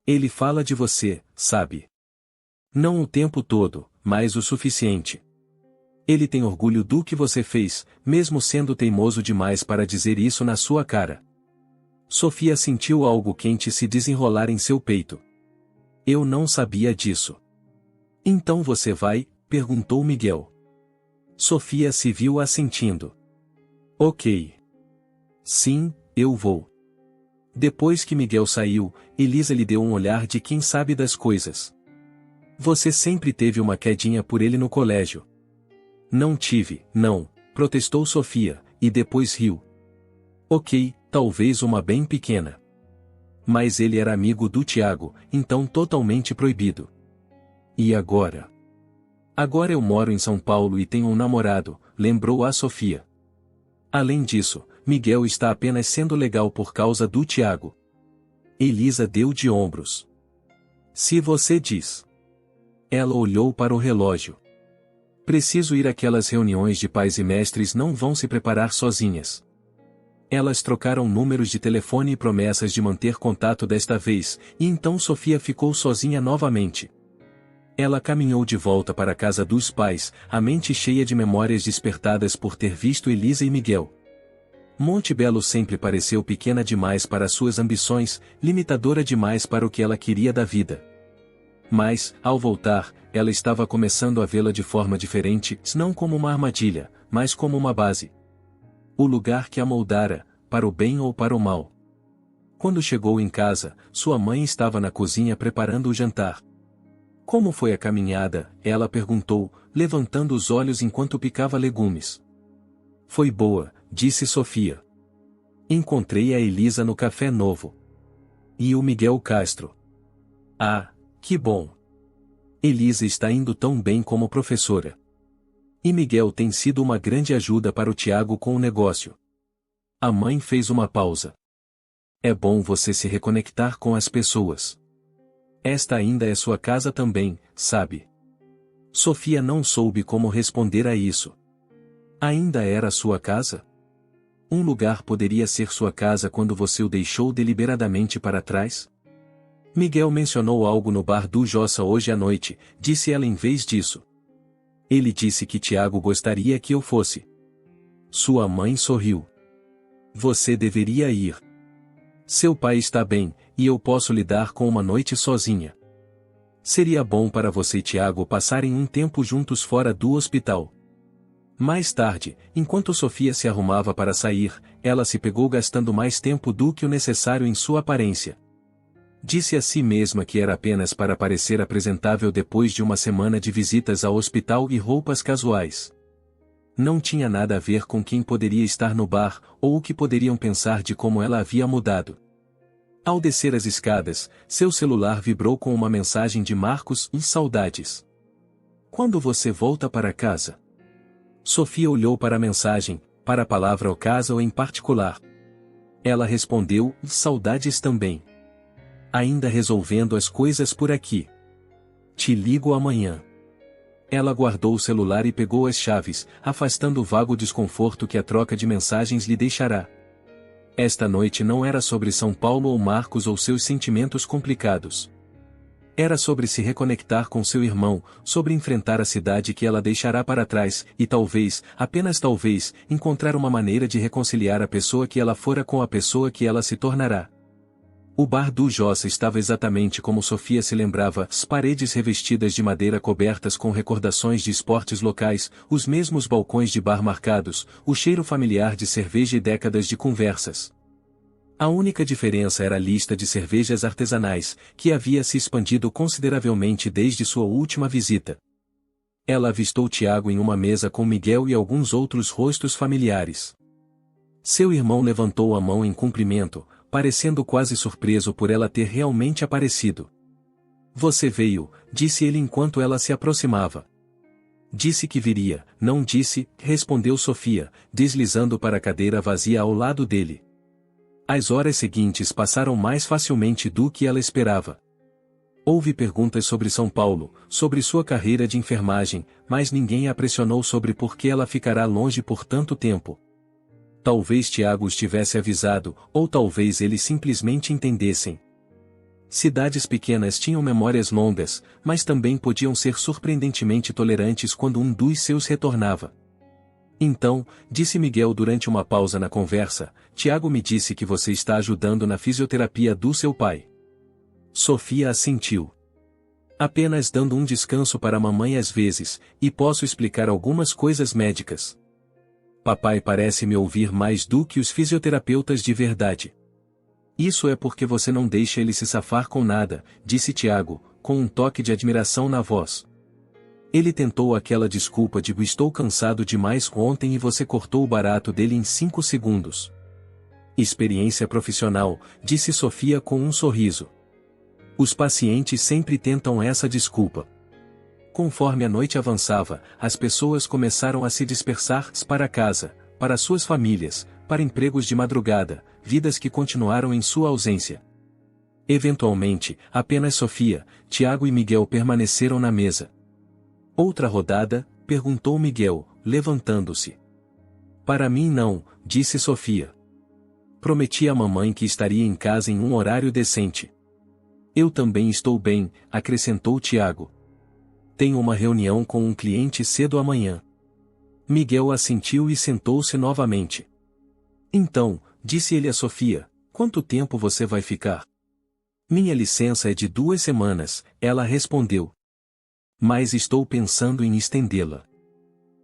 Ele fala de você, sabe? Não o tempo todo, mas o suficiente. Ele tem orgulho do que você fez, mesmo sendo teimoso demais para dizer isso na sua cara. Sofia sentiu algo quente se desenrolar em seu peito. Eu não sabia disso. Então você vai? Perguntou Miguel. Sofia se viu assentindo. Ok. Sim, eu vou. Depois que Miguel saiu, Elisa lhe deu um olhar de quem sabe das coisas. Você sempre teve uma quedinha por ele no colégio. Não tive, não, protestou Sofia, e depois riu. Ok, talvez uma bem pequena. Mas ele era amigo do Tiago, então totalmente proibido. E agora? Agora eu moro em São Paulo e tenho um namorado, lembrou a Sofia. Além disso, Miguel está apenas sendo legal por causa do Tiago. Elisa deu de ombros. Se você diz. Ela olhou para o relógio. Preciso ir àquelas reuniões de pais e mestres, não vão se preparar sozinhas. Elas trocaram números de telefone e promessas de manter contato desta vez, e então Sofia ficou sozinha novamente. Ela caminhou de volta para a casa dos pais, a mente cheia de memórias despertadas por ter visto Elisa e Miguel. Monte Belo sempre pareceu pequena demais para suas ambições, limitadora demais para o que ela queria da vida. Mas, ao voltar, ela estava começando a vê-la de forma diferente, não como uma armadilha, mas como uma base. O lugar que a moldara, para o bem ou para o mal. Quando chegou em casa, sua mãe estava na cozinha preparando o jantar. Como foi a caminhada? Ela perguntou, levantando os olhos enquanto picava legumes. Foi boa, disse Sofia. Encontrei a Elisa no Café Novo. E o Miguel Castro. Ah, que bom! Elisa está indo tão bem como professora. E Miguel tem sido uma grande ajuda para o Tiago com o negócio. A mãe fez uma pausa. É bom você se reconectar com as pessoas. Esta ainda é sua casa também, sabe? Sofia não soube como responder a isso. Ainda era sua casa? Um lugar poderia ser sua casa quando você o deixou deliberadamente para trás? Miguel mencionou algo no bar do Jossa hoje à noite, disse ela em vez disso. Ele disse que Tiago gostaria que eu fosse. Sua mãe sorriu. Você deveria ir. Seu pai está bem, e eu posso lidar com uma noite sozinha. Seria bom para você e Tiago passarem um tempo juntos fora do hospital. Mais tarde, enquanto Sofia se arrumava para sair, ela se pegou gastando mais tempo do que o necessário em sua aparência. Disse a si mesma que era apenas para parecer apresentável depois de uma semana de visitas ao hospital e roupas casuais. Não tinha nada a ver com quem poderia estar no bar, ou o que poderiam pensar de como ela havia mudado. Ao descer as escadas, seu celular vibrou com uma mensagem de Marcos e saudades. Quando você volta para casa? Sofia olhou para a mensagem, para a palavra ocaso em particular. Ela respondeu, saudades também. Ainda resolvendo as coisas por aqui. Te ligo amanhã. Ela guardou o celular e pegou as chaves, afastando o vago desconforto que a troca de mensagens lhe deixará. Esta noite não era sobre São Paulo ou Marcos ou seus sentimentos complicados. Era sobre se reconectar com seu irmão, sobre enfrentar a cidade que ela deixará para trás, e talvez, apenas talvez, encontrar uma maneira de reconciliar a pessoa que ela fora com a pessoa que ela se tornará. O bar do Jossa estava exatamente como Sofia se lembrava, as paredes revestidas de madeira cobertas com recordações de esportes locais, os mesmos balcões de bar marcados, o cheiro familiar de cerveja e décadas de conversas. A única diferença era a lista de cervejas artesanais, que havia se expandido consideravelmente desde sua última visita. Ela avistou Tiago em uma mesa com Miguel e alguns outros rostos familiares. Seu irmão levantou a mão em cumprimento, parecendo quase surpreso por ela ter realmente aparecido. Você veio, disse ele enquanto ela se aproximava. Disse que viria, não disse, respondeu Sofia, deslizando para a cadeira vazia ao lado dele. As horas seguintes passaram mais facilmente do que ela esperava. Houve perguntas sobre São Paulo, sobre sua carreira de enfermagem, mas ninguém a pressionou sobre por que ela ficará longe por tanto tempo. Talvez Tiago os tivesse avisado, ou talvez eles simplesmente entendessem. Cidades pequenas tinham memórias longas, mas também podiam ser surpreendentemente tolerantes quando um dos seus retornava. Então, disse Miguel durante uma pausa na conversa, Tiago me disse que você está ajudando na fisioterapia do seu pai. Sofia assentiu. Apenas dando um descanso para a mamãe às vezes, e posso explicar algumas coisas médicas. Papai parece me ouvir mais do que os fisioterapeutas de verdade. Isso é porque você não deixa ele se safar com nada, disse Tiago, com um toque de admiração na voz. Ele tentou aquela desculpa de estou cansado demais ontem e você cortou o barato dele em 5 segundos. Experiência profissional, disse Sofia com um sorriso. Os pacientes sempre tentam essa desculpa. Conforme a noite avançava, as pessoas começaram a se dispersar para casa, para suas famílias, para empregos de madrugada, vidas que continuaram em sua ausência. Eventualmente, apenas Sofia, Tiago e Miguel permaneceram na mesa. Outra rodada? Perguntou Miguel, levantando-se. Para mim não, disse Sofia. Prometi à mamãe que estaria em casa em um horário decente. Eu também estou bem, acrescentou Tiago. Tenho uma reunião com um cliente cedo amanhã. Miguel assentiu e sentou-se novamente. Então, disse ele a Sofia, quanto tempo você vai ficar? Minha licença é de 2 semanas, ela respondeu. Mas estou pensando em estendê-la.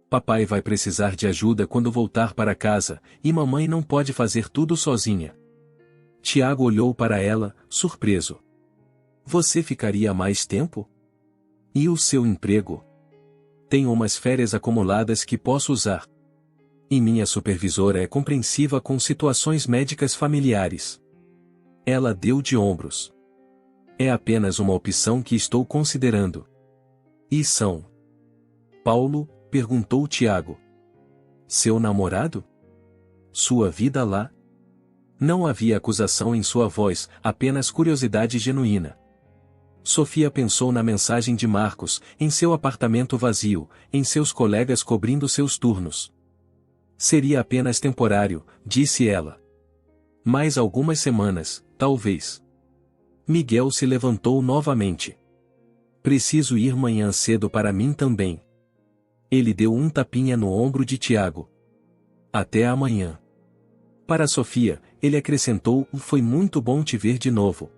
Papai vai precisar de ajuda quando voltar para casa, e mamãe não pode fazer tudo sozinha. Tiago olhou para ela, surpreso. Você ficaria mais tempo? E o seu emprego? Tenho umas férias acumuladas que posso usar. E minha supervisora é compreensiva com situações médicas familiares. Ela deu de ombros. É apenas uma opção que estou considerando. E são? Paulo, perguntou Tiago. Seu namorado? Sua vida lá? Não havia acusação em sua voz, apenas curiosidade genuína. Sofia pensou na mensagem de Marcos, em seu apartamento vazio, em seus colegas cobrindo seus turnos. Seria apenas temporário, disse ela. Mais algumas semanas, talvez. Miguel se levantou novamente. Preciso ir manhã cedo para mim também. Ele deu um tapinha no ombro de Tiago. Até amanhã. Para Sofia, ele acrescentou, foi muito bom te ver de novo.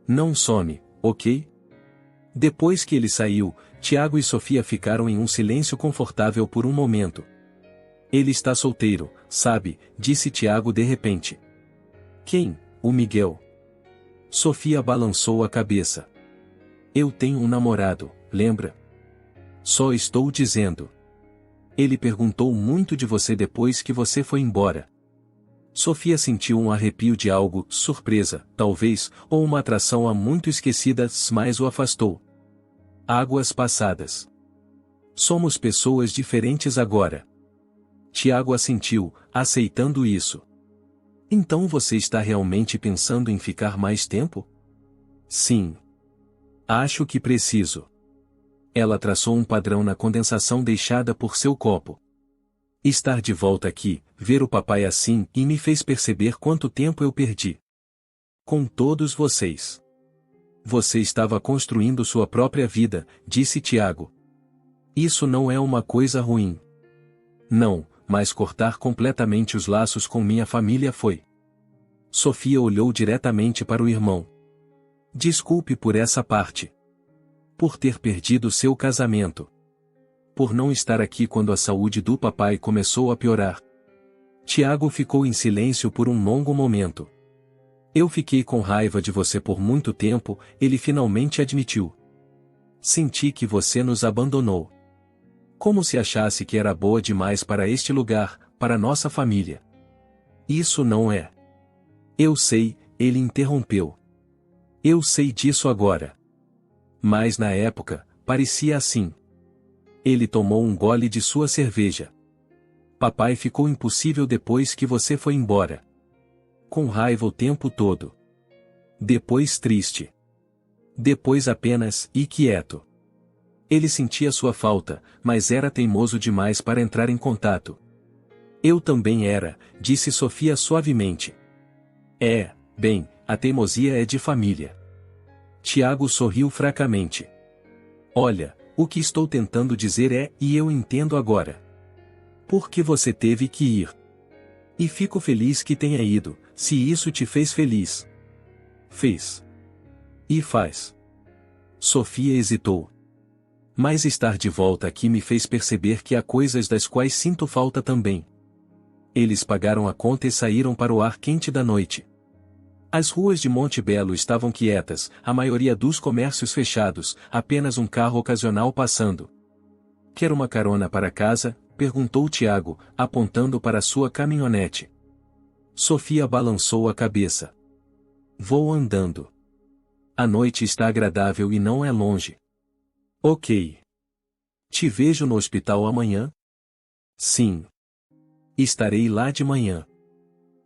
Não some. Ok? Depois que ele saiu, Tiago e Sofia ficaram em um silêncio confortável por um momento. Ele está solteiro, sabe, disse Tiago de repente. Quem? O Miguel. Sofia balançou a cabeça. Eu tenho um namorado, lembra? Só estou dizendo. Ele perguntou muito de você depois que você foi embora. Sofia sentiu um arrepio de algo, surpresa, talvez, ou uma atração há muito esquecida, mas o afastou. Águas passadas. Somos pessoas diferentes agora. Tiago assentiu, aceitando isso. Então você está realmente pensando em ficar mais tempo? Sim. Acho que preciso. Ela traçou um padrão na condensação deixada por seu copo. Estar de volta aqui, ver o papai assim, e me fez perceber quanto tempo eu perdi. Com todos vocês. Você estava construindo sua própria vida, disse Tiago. Isso não é uma coisa ruim. Não, mas cortar completamente os laços com minha família foi. Sofia olhou diretamente para o irmão. Desculpe por essa parte. Por ter perdido seu casamento. Por não estar aqui quando a saúde do papai começou a piorar. Tiago ficou em silêncio por um longo momento. Eu fiquei com raiva de você por muito tempo, ele finalmente admitiu. Senti que você nos abandonou. Como se achasse que era boa demais para este lugar, para nossa família. Isso não é. Eu sei, ele interrompeu. Eu sei disso agora. Mas na época, parecia assim. Ele tomou um gole de sua cerveja. Papai ficou impossível depois que você foi embora. Com raiva o tempo todo. Depois triste. Depois apenas quieto. Ele sentia sua falta, mas era teimoso demais para entrar em contato. Eu também era, disse Sofia suavemente. Bem, a teimosia é de família. Tiago sorriu fracamente. Olha, o que estou tentando dizer e eu entendo agora. Por que você teve que ir? E fico feliz que tenha ido, se isso te fez feliz. Fez. E faz. Sofia hesitou. Mas estar de volta aqui me fez perceber que há coisas das quais sinto falta também. Eles pagaram a conta e saíram para o ar quente da noite. As ruas de Monte Belo estavam quietas, a maioria dos comércios fechados, apenas um carro ocasional passando. Quer uma carona para casa? Perguntou Tiago, apontando para sua caminhonete. Sofia balançou a cabeça. Vou andando. A noite está agradável e não é longe. Ok. Te vejo no hospital amanhã? Sim. Estarei lá de manhã.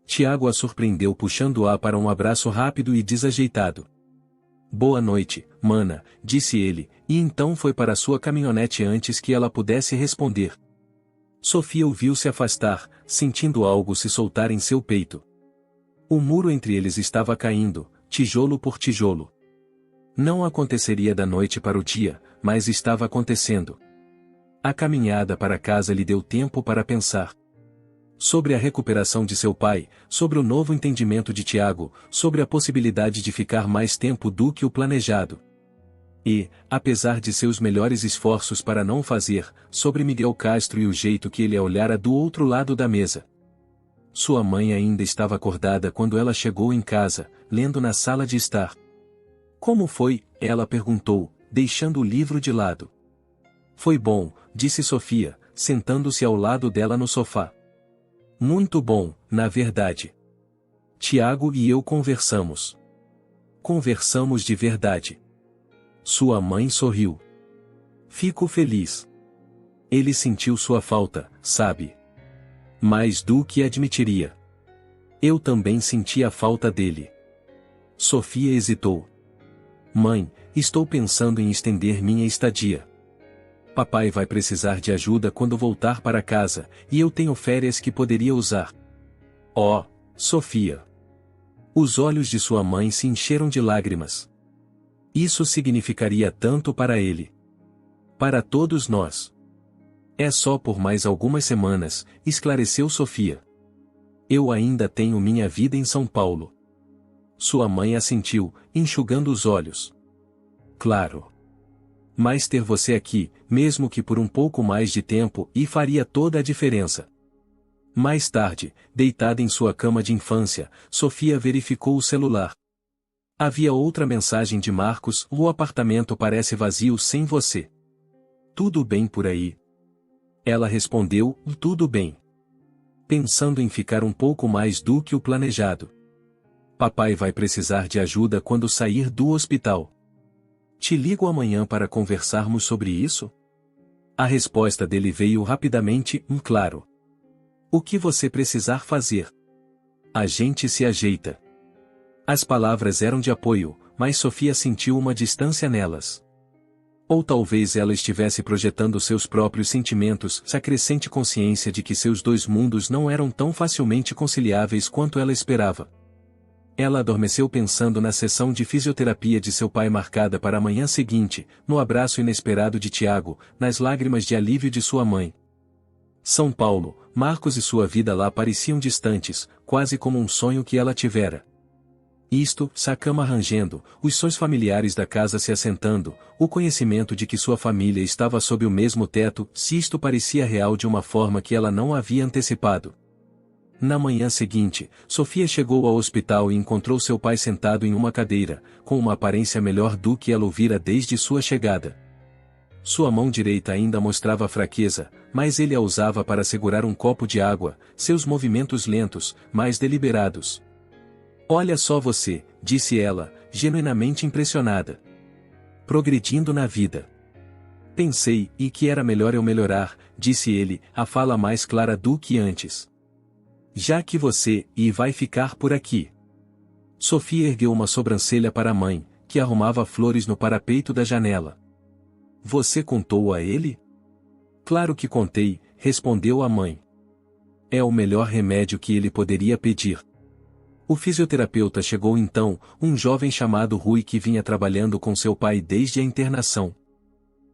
Tiago a surpreendeu puxando-a para um abraço rápido e desajeitado. Boa noite, mana, disse ele, e então foi para sua caminhonete antes que ela pudesse responder. Sofia ouviu-se afastar, sentindo algo se soltar em seu peito. O muro entre eles estava caindo, tijolo por tijolo. Não aconteceria da noite para o dia, mas estava acontecendo. A caminhada para casa lhe deu tempo para pensar. Sobre a recuperação de seu pai, sobre o novo entendimento de Tiago, sobre a possibilidade de ficar mais tempo do que o planejado. E, apesar de seus melhores esforços para não fazer, sobre Miguel Castro e o jeito que ele a olhara do outro lado da mesa. Sua mãe ainda estava acordada quando ela chegou em casa, lendo na sala de estar. Como foi? Ela perguntou, deixando o livro de lado. Foi bom, disse Sofia, sentando-se ao lado dela no sofá. Muito bom, na verdade. Tiago e eu conversamos. Conversamos de verdade. Sua mãe sorriu. Fico feliz. Ele sentiu sua falta, sabe? Mais do que admitiria. Eu também senti a falta dele. Sofia hesitou. Mãe, estou pensando em estender minha estadia. Papai vai precisar de ajuda quando voltar para casa, e eu tenho férias que poderia usar. Oh, Sofia! Os olhos de sua mãe se encheram de lágrimas. Isso significaria tanto para ele. Para todos nós. É só por mais algumas semanas, esclareceu Sofia. Eu ainda tenho minha vida em São Paulo. Sua mãe assentiu, enxugando os olhos. Claro. Mas ter você aqui, mesmo que por um pouco mais de tempo, e faria toda a diferença. Mais tarde, deitada em sua cama de infância, Sofia verificou o celular. Havia outra mensagem de Marcos: o apartamento parece vazio sem você. Tudo bem por aí? Ela respondeu: tudo bem. Pensando em ficar um pouco mais do que o planejado. Papai vai precisar de ajuda quando sair do hospital. Te ligo amanhã para conversarmos sobre isso? A resposta dele veio rapidamente, claro. O que você precisar fazer? A gente se ajeita. As palavras eram de apoio, mas Sofia sentiu uma distância nelas. Ou talvez ela estivesse projetando seus próprios sentimentos, a crescente consciência de que seus dois mundos não eram tão facilmente conciliáveis quanto ela esperava. Ela adormeceu pensando na sessão de fisioterapia de seu pai marcada para a manhã seguinte, no abraço inesperado de Tiago, nas lágrimas de alívio de sua mãe. São Paulo, Marcos e sua vida lá pareciam distantes, quase como um sonho que ela tivera. Isto, a cama rangendo, os sons familiares da casa se assentando, o conhecimento de que sua família estava sob o mesmo teto, se isto parecia real de uma forma que ela não havia antecipado. Na manhã seguinte, Sofia chegou ao hospital e encontrou seu pai sentado em uma cadeira, com uma aparência melhor do que ela ouvira desde sua chegada. Sua mão direita ainda mostrava fraqueza, mas ele a usava para segurar um copo de água, seus movimentos lentos, mas deliberados. Olha só você, disse ela, genuinamente impressionada. Progredindo na vida. Pensei, e que era melhor eu melhorar, disse ele, a fala mais clara do que antes. Já que você, vai ficar por aqui. Sofia ergueu uma sobrancelha para a mãe, que arrumava flores no parapeito da janela. Você contou a ele? Claro que contei, respondeu a mãe. É o melhor remédio que ele poderia pedir. O fisioterapeuta chegou então, um jovem chamado Rui que vinha trabalhando com seu pai desde a internação.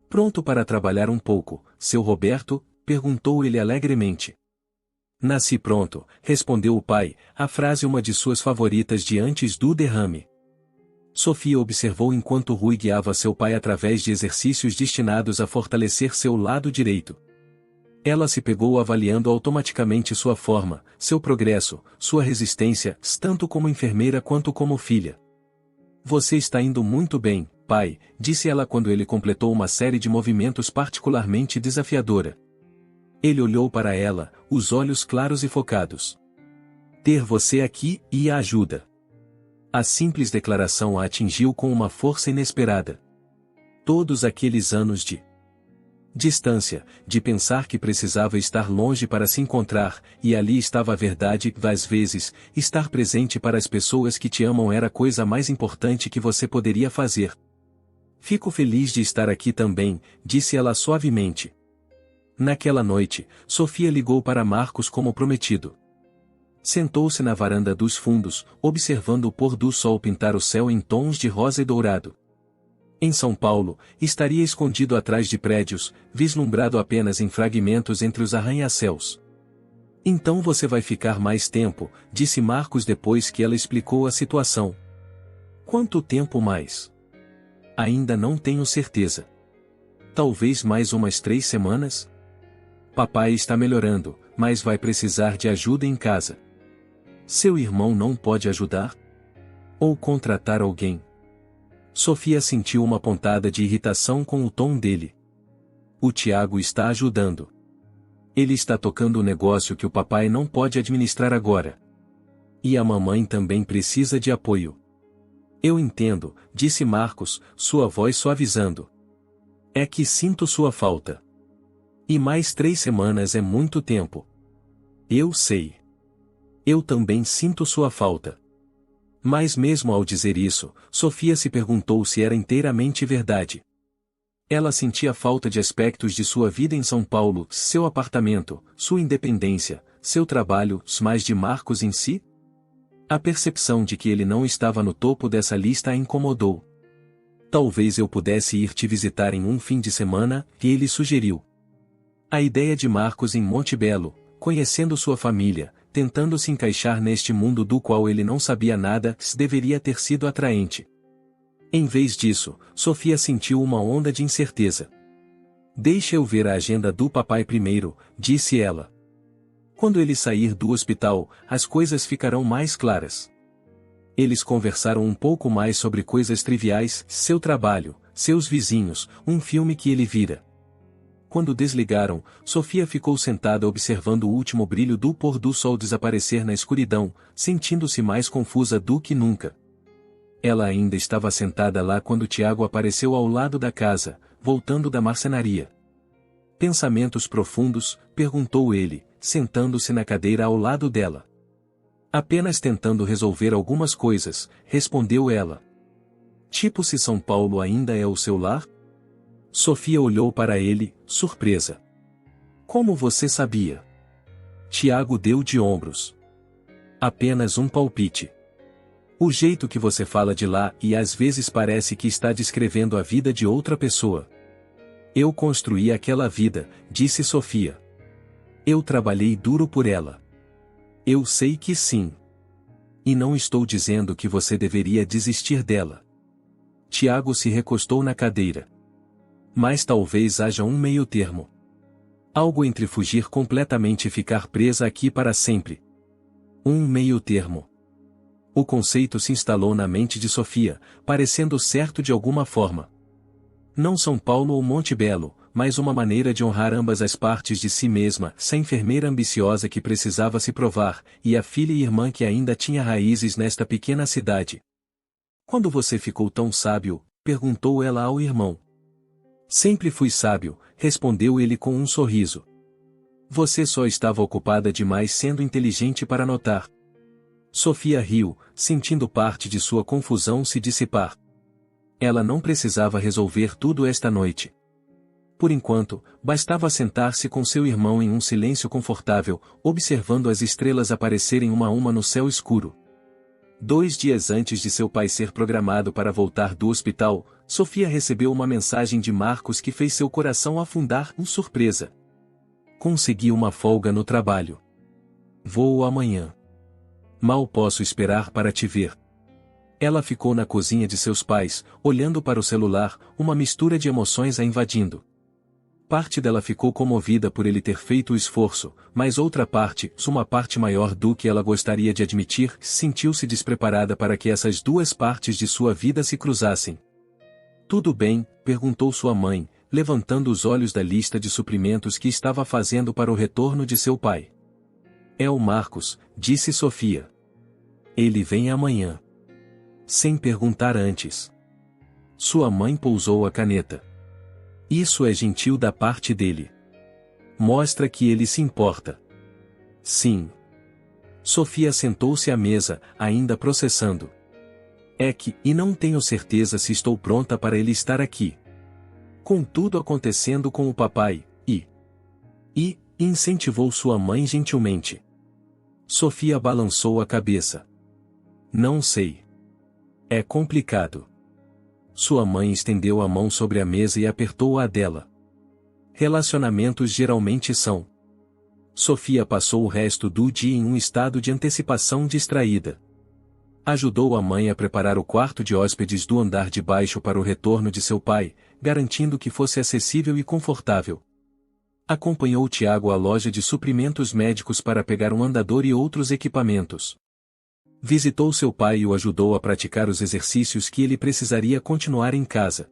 Pronto para trabalhar um pouco, seu Roberto? Perguntou ele alegremente. Nasci pronto, respondeu o pai, a frase uma de suas favoritas de antes do derrame. Sofia observou enquanto Rui guiava seu pai através de exercícios destinados a fortalecer seu lado direito. Ela se pegou avaliando automaticamente sua forma, seu progresso, sua resistência, tanto como enfermeira quanto como filha. Você está indo muito bem, pai, disse ela quando ele completou uma série de movimentos particularmente desafiadora. Ele olhou para ela, os olhos claros e focados. Ter você aqui e a ajuda. A simples declaração a atingiu com uma força inesperada. Todos aqueles anos de distância, de pensar que precisava estar longe para se encontrar, e ali estava a verdade, às vezes, estar presente para as pessoas que te amam era a coisa mais importante que você poderia fazer. Fico feliz de estar aqui também, disse ela suavemente. Naquela noite, Sofia ligou para Marcos como prometido. Sentou-se na varanda dos fundos, observando o pôr do sol pintar o céu em tons de rosa e dourado. Em São Paulo, estaria escondido atrás de prédios, vislumbrado apenas em fragmentos entre os arranha-céus. Então você vai ficar mais tempo, disse Marcos depois que ela explicou a situação. Quanto tempo mais? Ainda não tenho certeza. Talvez mais umas 3 semanas? Papai está melhorando, mas vai precisar de ajuda em casa. Seu irmão não pode ajudar? Ou contratar alguém? Sofia sentiu uma pontada de irritação com o tom dele. O Tiago está ajudando. Ele está tocando o negócio que o papai não pode administrar agora. E a mamãe também precisa de apoio. Eu entendo, disse Marcos, sua voz suavizando. É que sinto sua falta. E mais 3 semanas é muito tempo. Eu sei. Eu também sinto sua falta. Mas mesmo ao dizer isso, Sofia se perguntou se era inteiramente verdade. Ela sentia falta de aspectos de sua vida em São Paulo, seu apartamento, sua independência, seu trabalho, mas de Marcos em si? A percepção de que ele não estava no topo dessa lista a incomodou. Talvez eu pudesse ir te visitar em um fim de semana, que ele sugeriu. A ideia de Marcos em Monte Belo, conhecendo sua família, tentando se encaixar neste mundo do qual ele não sabia nada, deveria ter sido atraente. Em vez disso, Sofia sentiu uma onda de incerteza. Deixa eu ver a agenda do papai primeiro, disse ela. Quando ele sair do hospital, as coisas ficarão mais claras. Eles conversaram um pouco mais sobre coisas triviais, seu trabalho, seus vizinhos, um filme que ele vira. Quando desligaram, Sofia ficou sentada observando o último brilho do pôr do sol desaparecer na escuridão, sentindo-se mais confusa do que nunca. Ela ainda estava sentada lá quando Tiago apareceu ao lado da casa, voltando da marcenaria. Pensamentos profundos, perguntou ele, sentando-se na cadeira ao lado dela. Apenas tentando resolver algumas coisas, respondeu ela. Tipo se São Paulo ainda é o seu lar? Sofia olhou para ele, surpresa. Como você sabia? Tiago deu de ombros. Apenas um palpite. O jeito que você fala de lá e às vezes parece que está descrevendo a vida de outra pessoa. Eu construí aquela vida, disse Sofia. Eu trabalhei duro por ela. Eu sei que sim. E não estou dizendo que você deveria desistir dela. Tiago se recostou na cadeira. Mas talvez haja um meio-termo. Algo entre fugir completamente e ficar presa aqui para sempre. Um meio-termo. O conceito se instalou na mente de Sofia, parecendo certo de alguma forma. Não São Paulo ou Monte Belo, mas uma maneira de honrar ambas as partes de si mesma, essa enfermeira ambiciosa que precisava se provar, e a filha e irmã que ainda tinha raízes nesta pequena cidade. Quando você ficou tão sábio? Perguntou ela ao irmão. Sempre fui sábio, respondeu ele com um sorriso. Você só estava ocupada demais sendo inteligente para notar. Sofia riu, sentindo parte de sua confusão se dissipar. Ela não precisava resolver tudo esta noite. Por enquanto, bastava sentar-se com seu irmão em um silêncio confortável, observando as estrelas aparecerem uma a uma no céu escuro. 2 dias antes de seu pai ser programado para voltar do hospital, Sofia recebeu uma mensagem de Marcos que fez seu coração afundar em surpresa. Consegui uma folga no trabalho. Vou amanhã. Mal posso esperar para te ver. Ela ficou na cozinha de seus pais, olhando para o celular, uma mistura de emoções a invadindo. Parte dela ficou comovida por ele ter feito o esforço, mas outra parte, uma parte maior do que ela gostaria de admitir, sentiu-se despreparada para que essas duas partes de sua vida se cruzassem. "Tudo bem?", perguntou sua mãe, levantando os olhos da lista de suprimentos que estava fazendo para o retorno de seu pai. "É o Marcos", disse Sofia. "Ele vem amanhã." Sem perguntar antes. Sua mãe pousou a caneta. "Isso é gentil da parte dele. Mostra que ele se importa." "Sim." Sofia sentou-se à mesa, ainda processando. "É que, e não tenho certeza se estou pronta para ele estar aqui. Com tudo acontecendo com o papai, incentivou sua mãe gentilmente. Sofia balançou a cabeça. "Não sei. É complicado." Sua mãe estendeu a mão sobre a mesa e apertou a dela. Relacionamentos geralmente são. Sofia passou o resto do dia em um estado de antecipação distraída. Ajudou a mãe a preparar o quarto de hóspedes do andar de baixo para o retorno de seu pai, garantindo que fosse acessível e confortável. Acompanhou Tiago à loja de suprimentos médicos para pegar um andador e outros equipamentos. Visitou seu pai e o ajudou a praticar os exercícios que ele precisaria continuar em casa.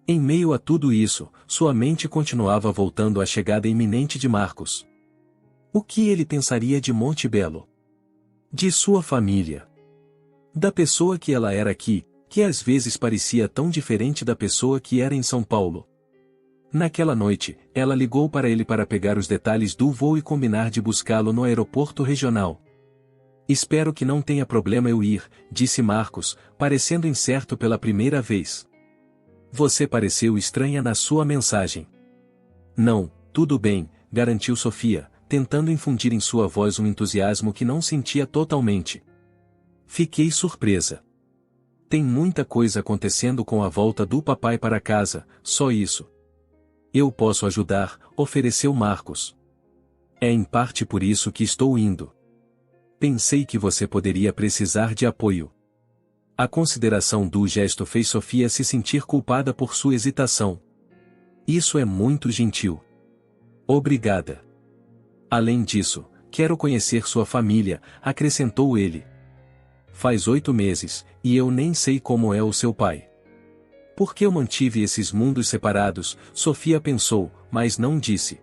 Em meio a tudo isso, sua mente continuava voltando à chegada iminente de Marcos. O que ele pensaria de Monte Belo? De sua família? Da pessoa que ela era aqui, que às vezes parecia tão diferente da pessoa que era em São Paulo. Naquela noite, ela ligou para ele para pegar os detalhes do voo e combinar de buscá-lo no aeroporto regional. "Espero que não tenha problema eu ir", disse Marcos, parecendo incerto pela primeira vez. "Você pareceu estranha na sua mensagem." "Não, tudo bem", garantiu Sofia, tentando infundir em sua voz um entusiasmo que não sentia totalmente. "Fiquei surpresa. Tem muita coisa acontecendo com a volta do papai para casa, só isso." "Eu posso ajudar", ofereceu Marcos. "É em parte por isso que estou indo. Pensei que você poderia precisar de apoio." A consideração do gesto fez Sofia se sentir culpada por sua hesitação. "Isso é muito gentil. Obrigada. Além disso, quero conhecer sua família", acrescentou ele. "Faz 8 meses, e eu nem sei como é o seu pai." "Por que eu mantive esses mundos separados?", Sofia pensou, mas não disse.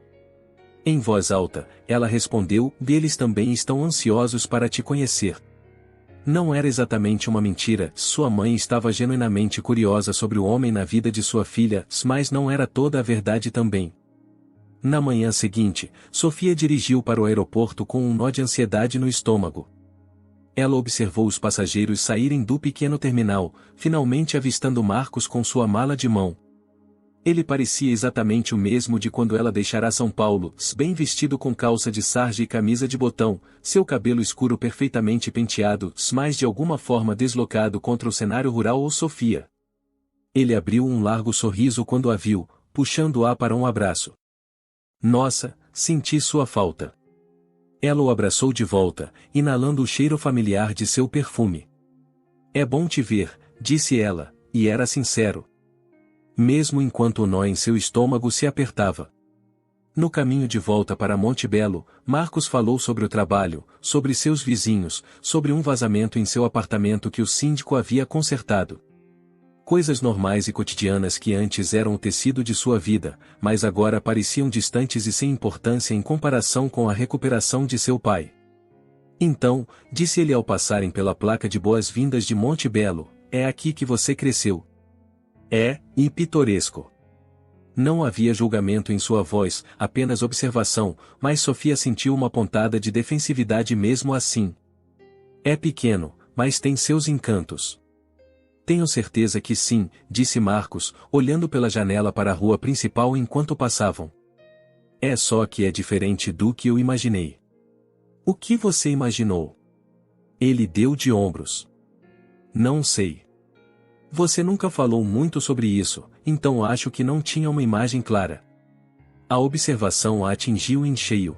Em voz alta, ela respondeu: "Eles também estão ansiosos para te conhecer." Não era exatamente uma mentira, sua mãe estava genuinamente curiosa sobre o homem na vida de sua filha, mas não era toda a verdade também. Na manhã seguinte, Sofia dirigiu para o aeroporto com um nó de ansiedade no estômago. Ela observou os passageiros saírem do pequeno terminal, finalmente avistando Marcos com sua mala de mão. Ele parecia exatamente o mesmo de quando ela deixara São Paulo, bem vestido com calça de sarja e camisa de botão, seu cabelo escuro perfeitamente penteado, mas de alguma forma deslocado contra o cenário rural ou Sofia. Ele abriu um largo sorriso quando a viu, puxando-a para um abraço. "Nossa, senti sua falta." Ela o abraçou de volta, inalando o cheiro familiar de seu perfume. "É bom te ver", disse ela, e era sincero. Mesmo enquanto o nó em seu estômago se apertava. No caminho de volta para Monte Belo, Marcos falou sobre o trabalho, sobre seus vizinhos, sobre um vazamento em seu apartamento que o síndico havia consertado. Coisas normais e cotidianas que antes eram o tecido de sua vida, mas agora pareciam distantes e sem importância em comparação com a recuperação de seu pai. "Então", disse ele ao passarem pela placa de boas-vindas de Monte Belo, "é aqui que você cresceu." "É, e pitoresco." Não havia julgamento em sua voz, apenas observação, mas Sofia sentiu uma pontada de defensividade mesmo assim. "É pequeno, mas tem seus encantos." "Tenho certeza que sim", disse Marcos, olhando pela janela para a rua principal enquanto passavam. "É só que é diferente do que eu imaginei." "O que você imaginou?" Ele deu de ombros. "Não sei. Você nunca falou muito sobre isso, então acho que não tinha uma imagem clara." A observação a atingiu em cheio.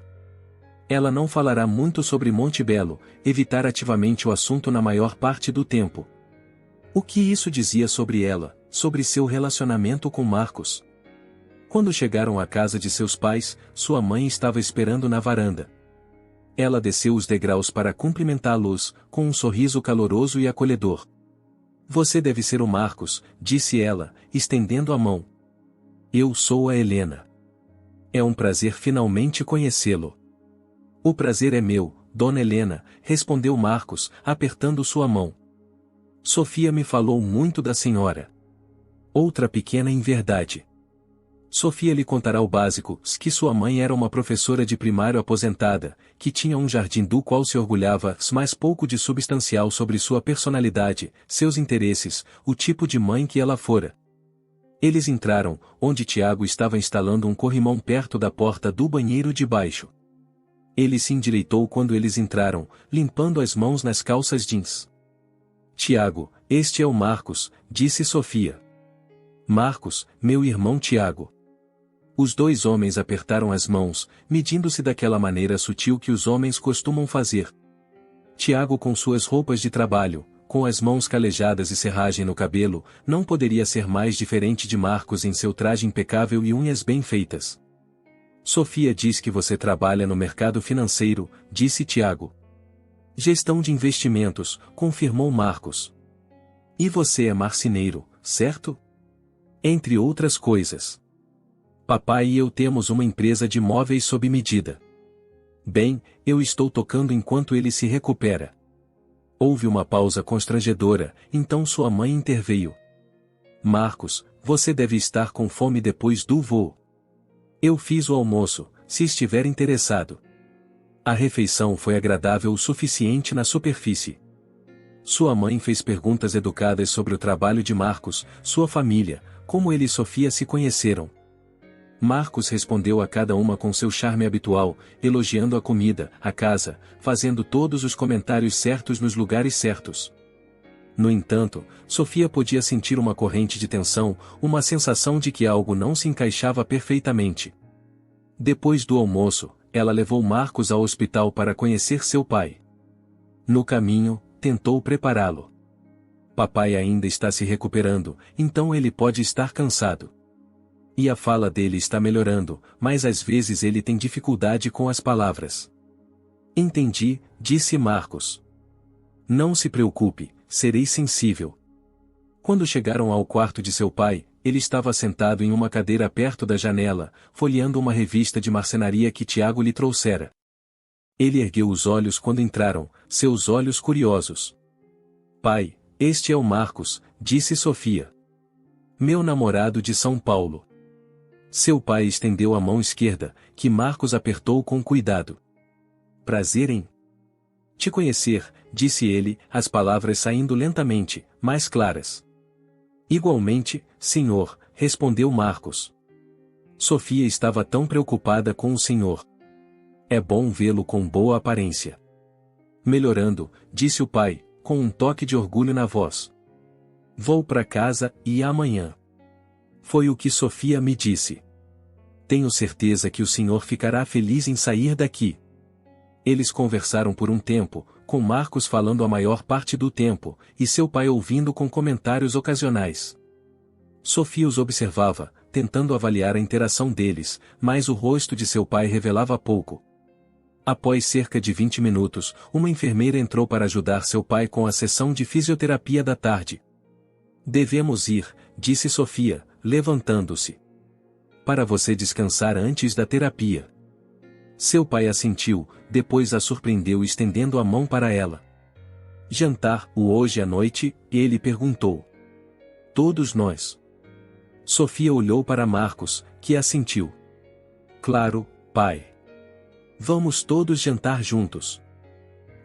Ela não falará muito sobre Monte Belo, evitar ativamente o assunto na maior parte do tempo. O que isso dizia sobre ela, sobre seu relacionamento com Marcos? Quando chegaram à casa de seus pais, sua mãe estava esperando na varanda. Ela desceu os degraus para cumprimentá-los, com um sorriso caloroso e acolhedor. Você deve ser o Marcos, disse ela, estendendo a mão. Eu sou a Helena. É um prazer finalmente conhecê-lo. O prazer é meu, Dona Helena, respondeu Marcos, apertando sua mão. Sofia me falou muito da senhora. Outra pequena inverdade. Sofia lhe contará o básico, que sua mãe era uma professora de primário aposentada, que tinha um jardim do qual se orgulhava, mas pouco de substancial sobre sua personalidade, seus interesses, o tipo de mãe que ela fora. Eles entraram, onde Tiago estava instalando um corrimão perto da porta do banheiro de baixo. Ele se endireitou quando eles entraram, limpando as mãos nas calças jeans. Tiago, este é o Marcos, disse Sofia. Marcos, meu irmão Tiago. Os dois homens apertaram as mãos, medindo-se daquela maneira sutil que os homens costumam fazer. Tiago, com suas roupas de trabalho, com as mãos calejadas e serragem no cabelo, não poderia ser mais diferente de Marcos em seu traje impecável e unhas bem feitas. Sofia diz que você trabalha no mercado financeiro, disse Tiago. Gestão de investimentos, confirmou Marcos. E você é marceneiro, certo? Entre outras coisas. Papai e eu temos uma empresa de móveis sob medida. Bem, eu estou tocando enquanto ele se recupera. Houve uma pausa constrangedora, então sua mãe interveio. Marcos, você deve estar com fome depois do voo. Eu fiz o almoço, se estiver interessado. A refeição foi agradável o suficiente na superfície. Sua mãe fez perguntas educadas sobre o trabalho de Marcos, sua família, como ele e Sofia se conheceram. Marcos respondeu a cada uma com seu charme habitual, elogiando a comida, a casa, fazendo todos os comentários certos nos lugares certos. No entanto, Sofia podia sentir uma corrente de tensão, uma sensação de que algo não se encaixava perfeitamente. Depois do almoço, ela levou Marcos ao hospital para conhecer seu pai. No caminho, tentou prepará-lo. Papai ainda está se recuperando, então ele pode estar cansado. E a fala dele está melhorando, mas às vezes ele tem dificuldade com as palavras. Entendi, disse Marcos. Não se preocupe, serei sensível. Quando chegaram ao quarto de seu pai, ele estava sentado em uma cadeira perto da janela, folheando uma revista de marcenaria que Tiago lhe trouxera. Ele ergueu os olhos quando entraram, seus olhos curiosos. Pai, este é o Marcos, disse Sofia. Meu namorado de São Paulo. Seu pai estendeu a mão esquerda, que Marcos apertou com cuidado. Prazer em te conhecer, disse ele, as palavras saindo lentamente, mais claras. Igualmente, senhor, respondeu Marcos. Sofia estava tão preocupada com o senhor. É bom vê-lo com boa aparência. Melhorando, disse o pai, com um toque de orgulho na voz. Vou para casa, e amanhã. Foi o que Sofia me disse. Tenho certeza que o senhor ficará feliz em sair daqui. Eles conversaram por um tempo, com Marcos falando a maior parte do tempo, e seu pai ouvindo com comentários ocasionais. Sofia os observava, tentando avaliar a interação deles, mas o rosto de seu pai revelava pouco. Após cerca de 20 minutos, uma enfermeira entrou para ajudar seu pai com a sessão de fisioterapia da tarde. Devemos ir, disse Sofia, levantando-se. Para você descansar antes da terapia. Seu pai assentiu, depois a surpreendeu estendendo a mão para ela. Jantar, hoje à noite? Ele perguntou. Todos nós. Sofia olhou para Marcos, que assentiu. Claro, pai. Vamos todos jantar juntos.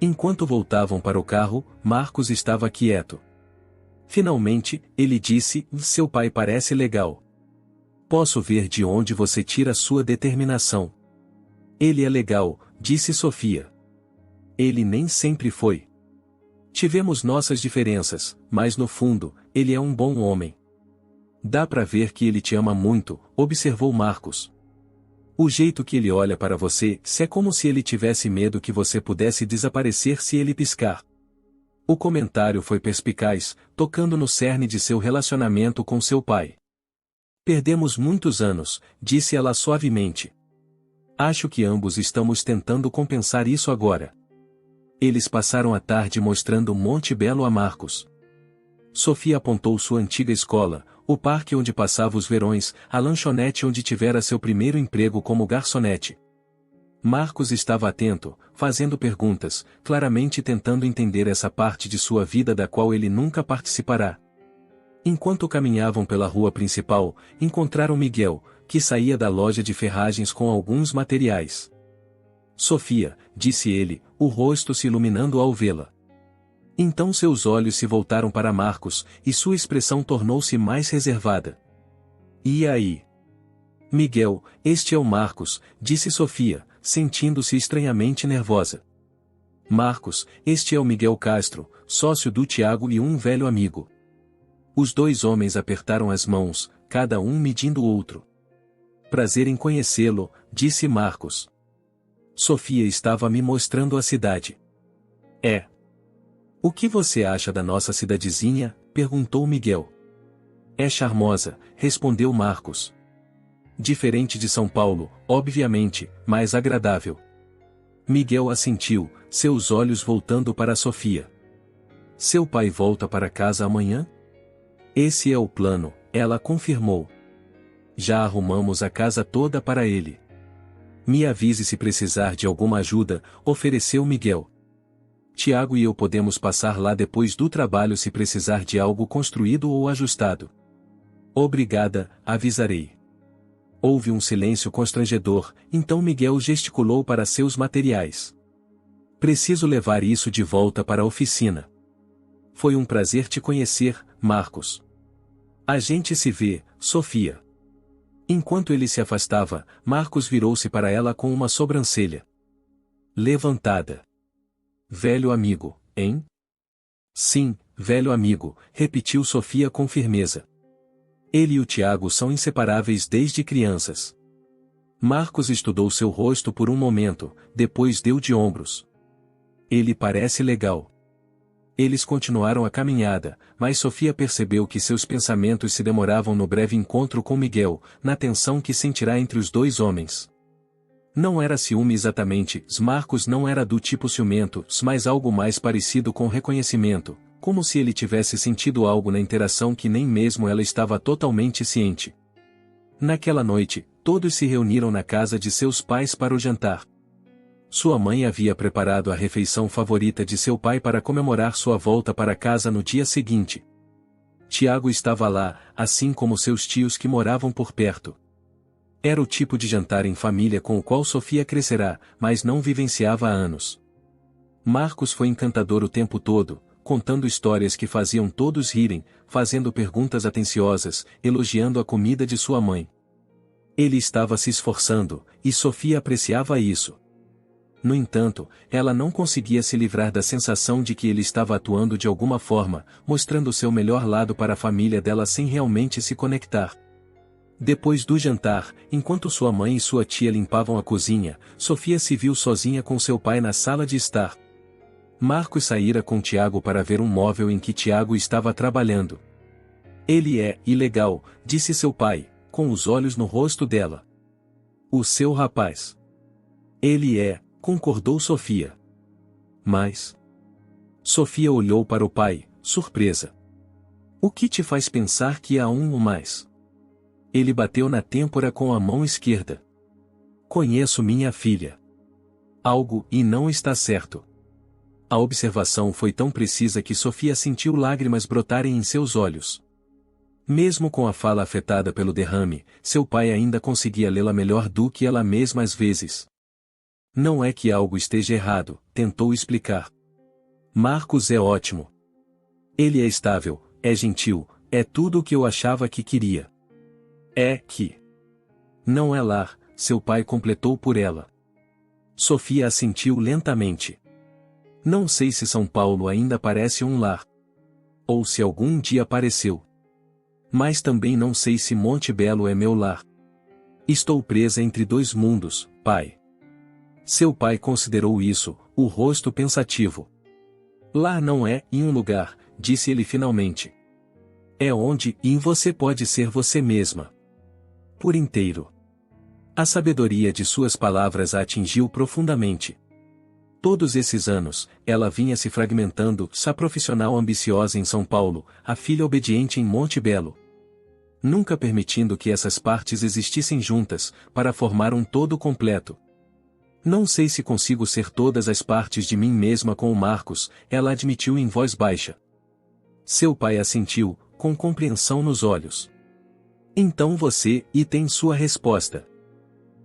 Enquanto voltavam para o carro, Marcos estava quieto. Finalmente, ele disse, seu pai parece legal. Posso ver de onde você tira sua determinação. Ele é legal, disse Sofia. Ele nem sempre foi. Tivemos nossas diferenças, mas no fundo, ele é um bom homem. Dá para ver que ele te ama muito, observou Marcos. O jeito que ele olha para você, é como se ele tivesse medo que você pudesse desaparecer se ele piscar. O comentário foi perspicaz, tocando no cerne de seu relacionamento com seu pai. Perdemos muitos anos, disse ela suavemente. Acho que ambos estamos tentando compensar isso agora. Eles passaram a tarde mostrando Monte Belo a Marcos. Sofia apontou sua antiga escola, o parque onde passava os verões, a lanchonete onde tivera seu primeiro emprego como garçonete. Marcos estava atento, fazendo perguntas, claramente tentando entender essa parte de sua vida da qual ele nunca participará. Enquanto caminhavam pela rua principal, encontraram Miguel, que saía da loja de ferragens com alguns materiais. Sofia, disse ele, o rosto se iluminando ao vê-la. Então seus olhos se voltaram para Marcos, e sua expressão tornou-se mais reservada. E aí? Miguel, este é o Marcos, disse Sofia, sentindo-se estranhamente nervosa. Marcos, este é o Miguel Castro, sócio do Tiago e um velho amigo. Os dois homens apertaram as mãos, cada um medindo o outro. Prazer em conhecê-lo, disse Marcos. Sofia estava me mostrando a cidade. É. O que você acha da nossa cidadezinha? Perguntou Miguel. É charmosa, respondeu Marcos. Diferente de São Paulo, obviamente, mas agradável. Miguel assentiu, seus olhos voltando para Sofia. Seu pai volta para casa amanhã? Esse é o plano, ela confirmou. Já arrumamos a casa toda para ele. Me avise se precisar de alguma ajuda, ofereceu Miguel. Tiago e eu podemos passar lá depois do trabalho se precisar de algo construído ou ajustado. Obrigada, avisarei. Houve um silêncio constrangedor, então Miguel gesticulou para seus materiais. Preciso levar isso de volta para a oficina. Foi um prazer te conhecer, Marcos. A gente se vê, Sofia. Enquanto ele se afastava, Marcos virou-se para ela com uma sobrancelha levantada. Velho amigo, hein? Sim, velho amigo, repetiu Sofia com firmeza. Ele e o Tiago são inseparáveis desde crianças. Marcos estudou seu rosto por um momento, depois deu de ombros. Ele parece legal. Eles continuaram a caminhada, mas Sofia percebeu que seus pensamentos se demoravam no breve encontro com Miguel, na tensão que sentirá entre os dois homens. Não era ciúme exatamente, Marcos não era do tipo ciumento, mas algo mais parecido com reconhecimento, como se ele tivesse sentido algo na interação que nem mesmo ela estava totalmente ciente. Naquela noite, todos se reuniram na casa de seus pais para o jantar. Sua mãe havia preparado a refeição favorita de seu pai para comemorar sua volta para casa no dia seguinte. Tiago estava lá, assim como seus tios que moravam por perto. Era o tipo de jantar em família com o qual Sofia crescerá, mas não vivenciava há anos. Marcos foi encantador o tempo todo, contando histórias que faziam todos rirem, fazendo perguntas atenciosas, elogiando a comida de sua mãe. Ele estava se esforçando, e Sofia apreciava isso. No entanto, ela não conseguia se livrar da sensação de que ele estava atuando de alguma forma, mostrando seu melhor lado para a família dela sem realmente se conectar. Depois do jantar, enquanto sua mãe e sua tia limpavam a cozinha, Sofia se viu sozinha com seu pai na sala de estar. Marcos saíra com Tiago para ver um móvel em que Tiago estava trabalhando. Ele é ilegal, disse seu pai, com os olhos no rosto dela. O seu rapaz. Ele é, concordou Sofia. Mas... Sofia olhou para o pai, surpresa. O que te faz pensar que há um ou mais? Ele bateu na têmpora com a mão esquerda. Conheço minha filha. Algo e não está certo. A observação foi tão precisa que Sofia sentiu lágrimas brotarem em seus olhos. Mesmo com a fala afetada pelo derrame, seu pai ainda conseguia lê-la melhor do que ela mesma às vezes. Não é que algo esteja errado, tentou explicar. Marcos é ótimo. Ele é estável, é gentil, é tudo o que eu achava que queria. É que... Não é lar, seu pai completou por ela. Sofia assentiu lentamente. Não sei se São Paulo ainda parece um lar. Ou se algum dia pareceu. Mas também não sei se Monte Belo é meu lar. Estou presa entre dois mundos, pai. Seu pai considerou isso, o rosto pensativo. Lá não é em um lugar, disse ele finalmente. É onde e em você pode ser você mesma. Por inteiro. A sabedoria de suas palavras a atingiu profundamente. Todos esses anos, ela vinha se fragmentando, a profissional ambiciosa em São Paulo, a filha obediente em Monte Belo. Nunca permitindo que essas partes existissem juntas, para formar um todo completo. Não sei se consigo ser todas as partes de mim mesma com o Marcos, ela admitiu em voz baixa. Seu pai assentiu, com compreensão nos olhos. Então você, e tem sua resposta.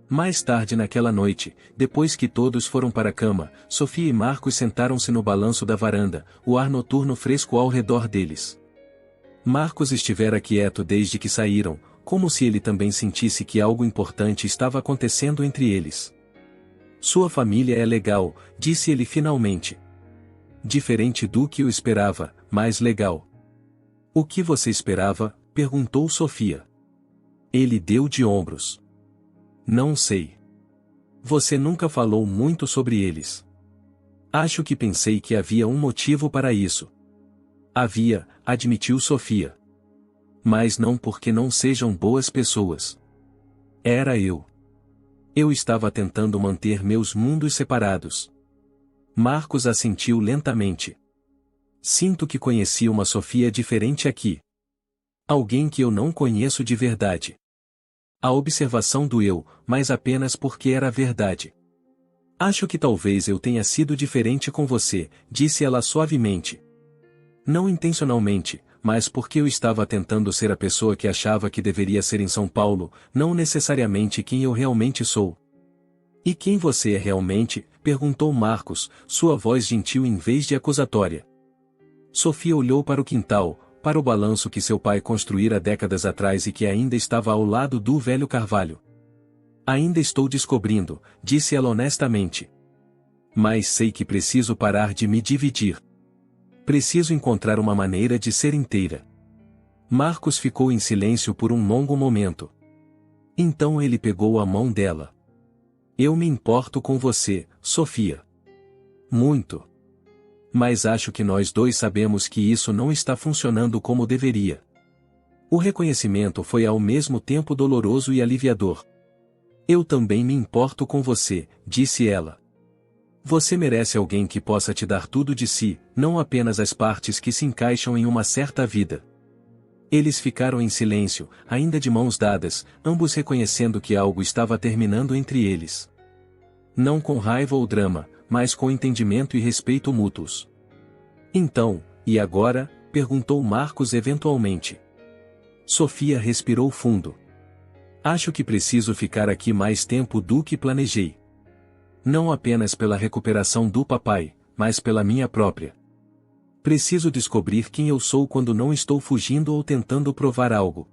Mais tarde naquela noite, depois que todos foram para a cama, Sofia e Marcos sentaram-se no balanço da varanda, o ar noturno fresco ao redor deles. Marcos estivera quieto desde que saíram, como se ele também sentisse que algo importante estava acontecendo entre eles. Sua família é legal, disse ele finalmente. Diferente do que eu esperava, mas legal. O que você esperava? Perguntou Sofia. Ele deu de ombros. Não sei. Você nunca falou muito sobre eles. Acho que pensei que havia um motivo para isso. Havia, admitiu Sofia. Mas não porque não sejam boas pessoas. Era eu. Eu estava tentando manter meus mundos separados. Marcos assentiu lentamente. Sinto que conheci uma Sofia diferente aqui. Alguém que eu não conheço de verdade. A observação doeu, mas apenas porque era verdade. Acho que talvez eu tenha sido diferente com você, disse ela suavemente. Não intencionalmente, mas porque eu estava tentando ser a pessoa que achava que deveria ser em São Paulo, não necessariamente quem eu realmente sou. E quem você é realmente? Perguntou Marcos, sua voz gentil em vez de acusatória. Sofia olhou para o quintal, para o balanço que seu pai construíra décadas atrás e que ainda estava ao lado do velho carvalho. Ainda estou descobrindo, disse ela honestamente. Mas sei que preciso parar de me dividir. Preciso encontrar uma maneira de ser inteira. Marcos ficou em silêncio por um longo momento. Então ele pegou a mão dela. Eu me importo com você, Sofia. Muito. Mas acho que nós dois sabemos que isso não está funcionando como deveria. O reconhecimento foi ao mesmo tempo doloroso e aliviador. Eu também me importo com você, disse ela. Você merece alguém que possa te dar tudo de si, não apenas as partes que se encaixam em uma certa vida. Eles ficaram em silêncio, ainda de mãos dadas, ambos reconhecendo que algo estava terminando entre eles. Não com raiva ou drama, mas com entendimento e respeito mútuos. Então, e agora? Perguntou Marcos eventualmente. Sofia respirou fundo. Acho que preciso ficar aqui mais tempo do que planejei. Não apenas pela recuperação do papai, mas pela minha própria. Preciso descobrir quem eu sou quando não estou fugindo ou tentando provar algo.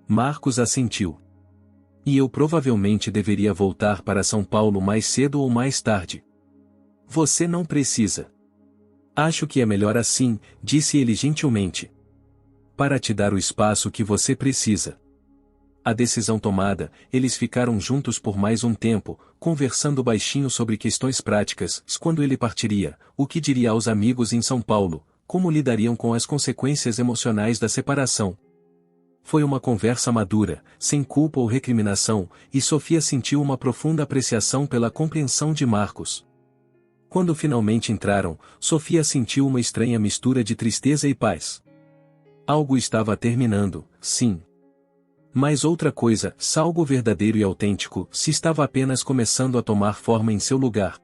Marcos assentiu. E eu provavelmente deveria voltar para São Paulo mais cedo ou mais tarde. Você não precisa. Acho que é melhor assim, disse ele gentilmente. Para te dar o espaço que você precisa. A decisão tomada, eles ficaram juntos por mais um tempo, conversando baixinho sobre questões práticas, quando ele partiria, o que diria aos amigos em São Paulo, como lidariam com as consequências emocionais da separação. Foi uma conversa madura, sem culpa ou recriminação, e Sofia sentiu uma profunda apreciação pela compreensão de Marcos. Quando finalmente entraram, Sofia sentiu uma estranha mistura de tristeza e paz. Algo estava terminando, sim. Mas outra coisa, algo verdadeiro e autêntico, se estava apenas começando a tomar forma em seu lugar.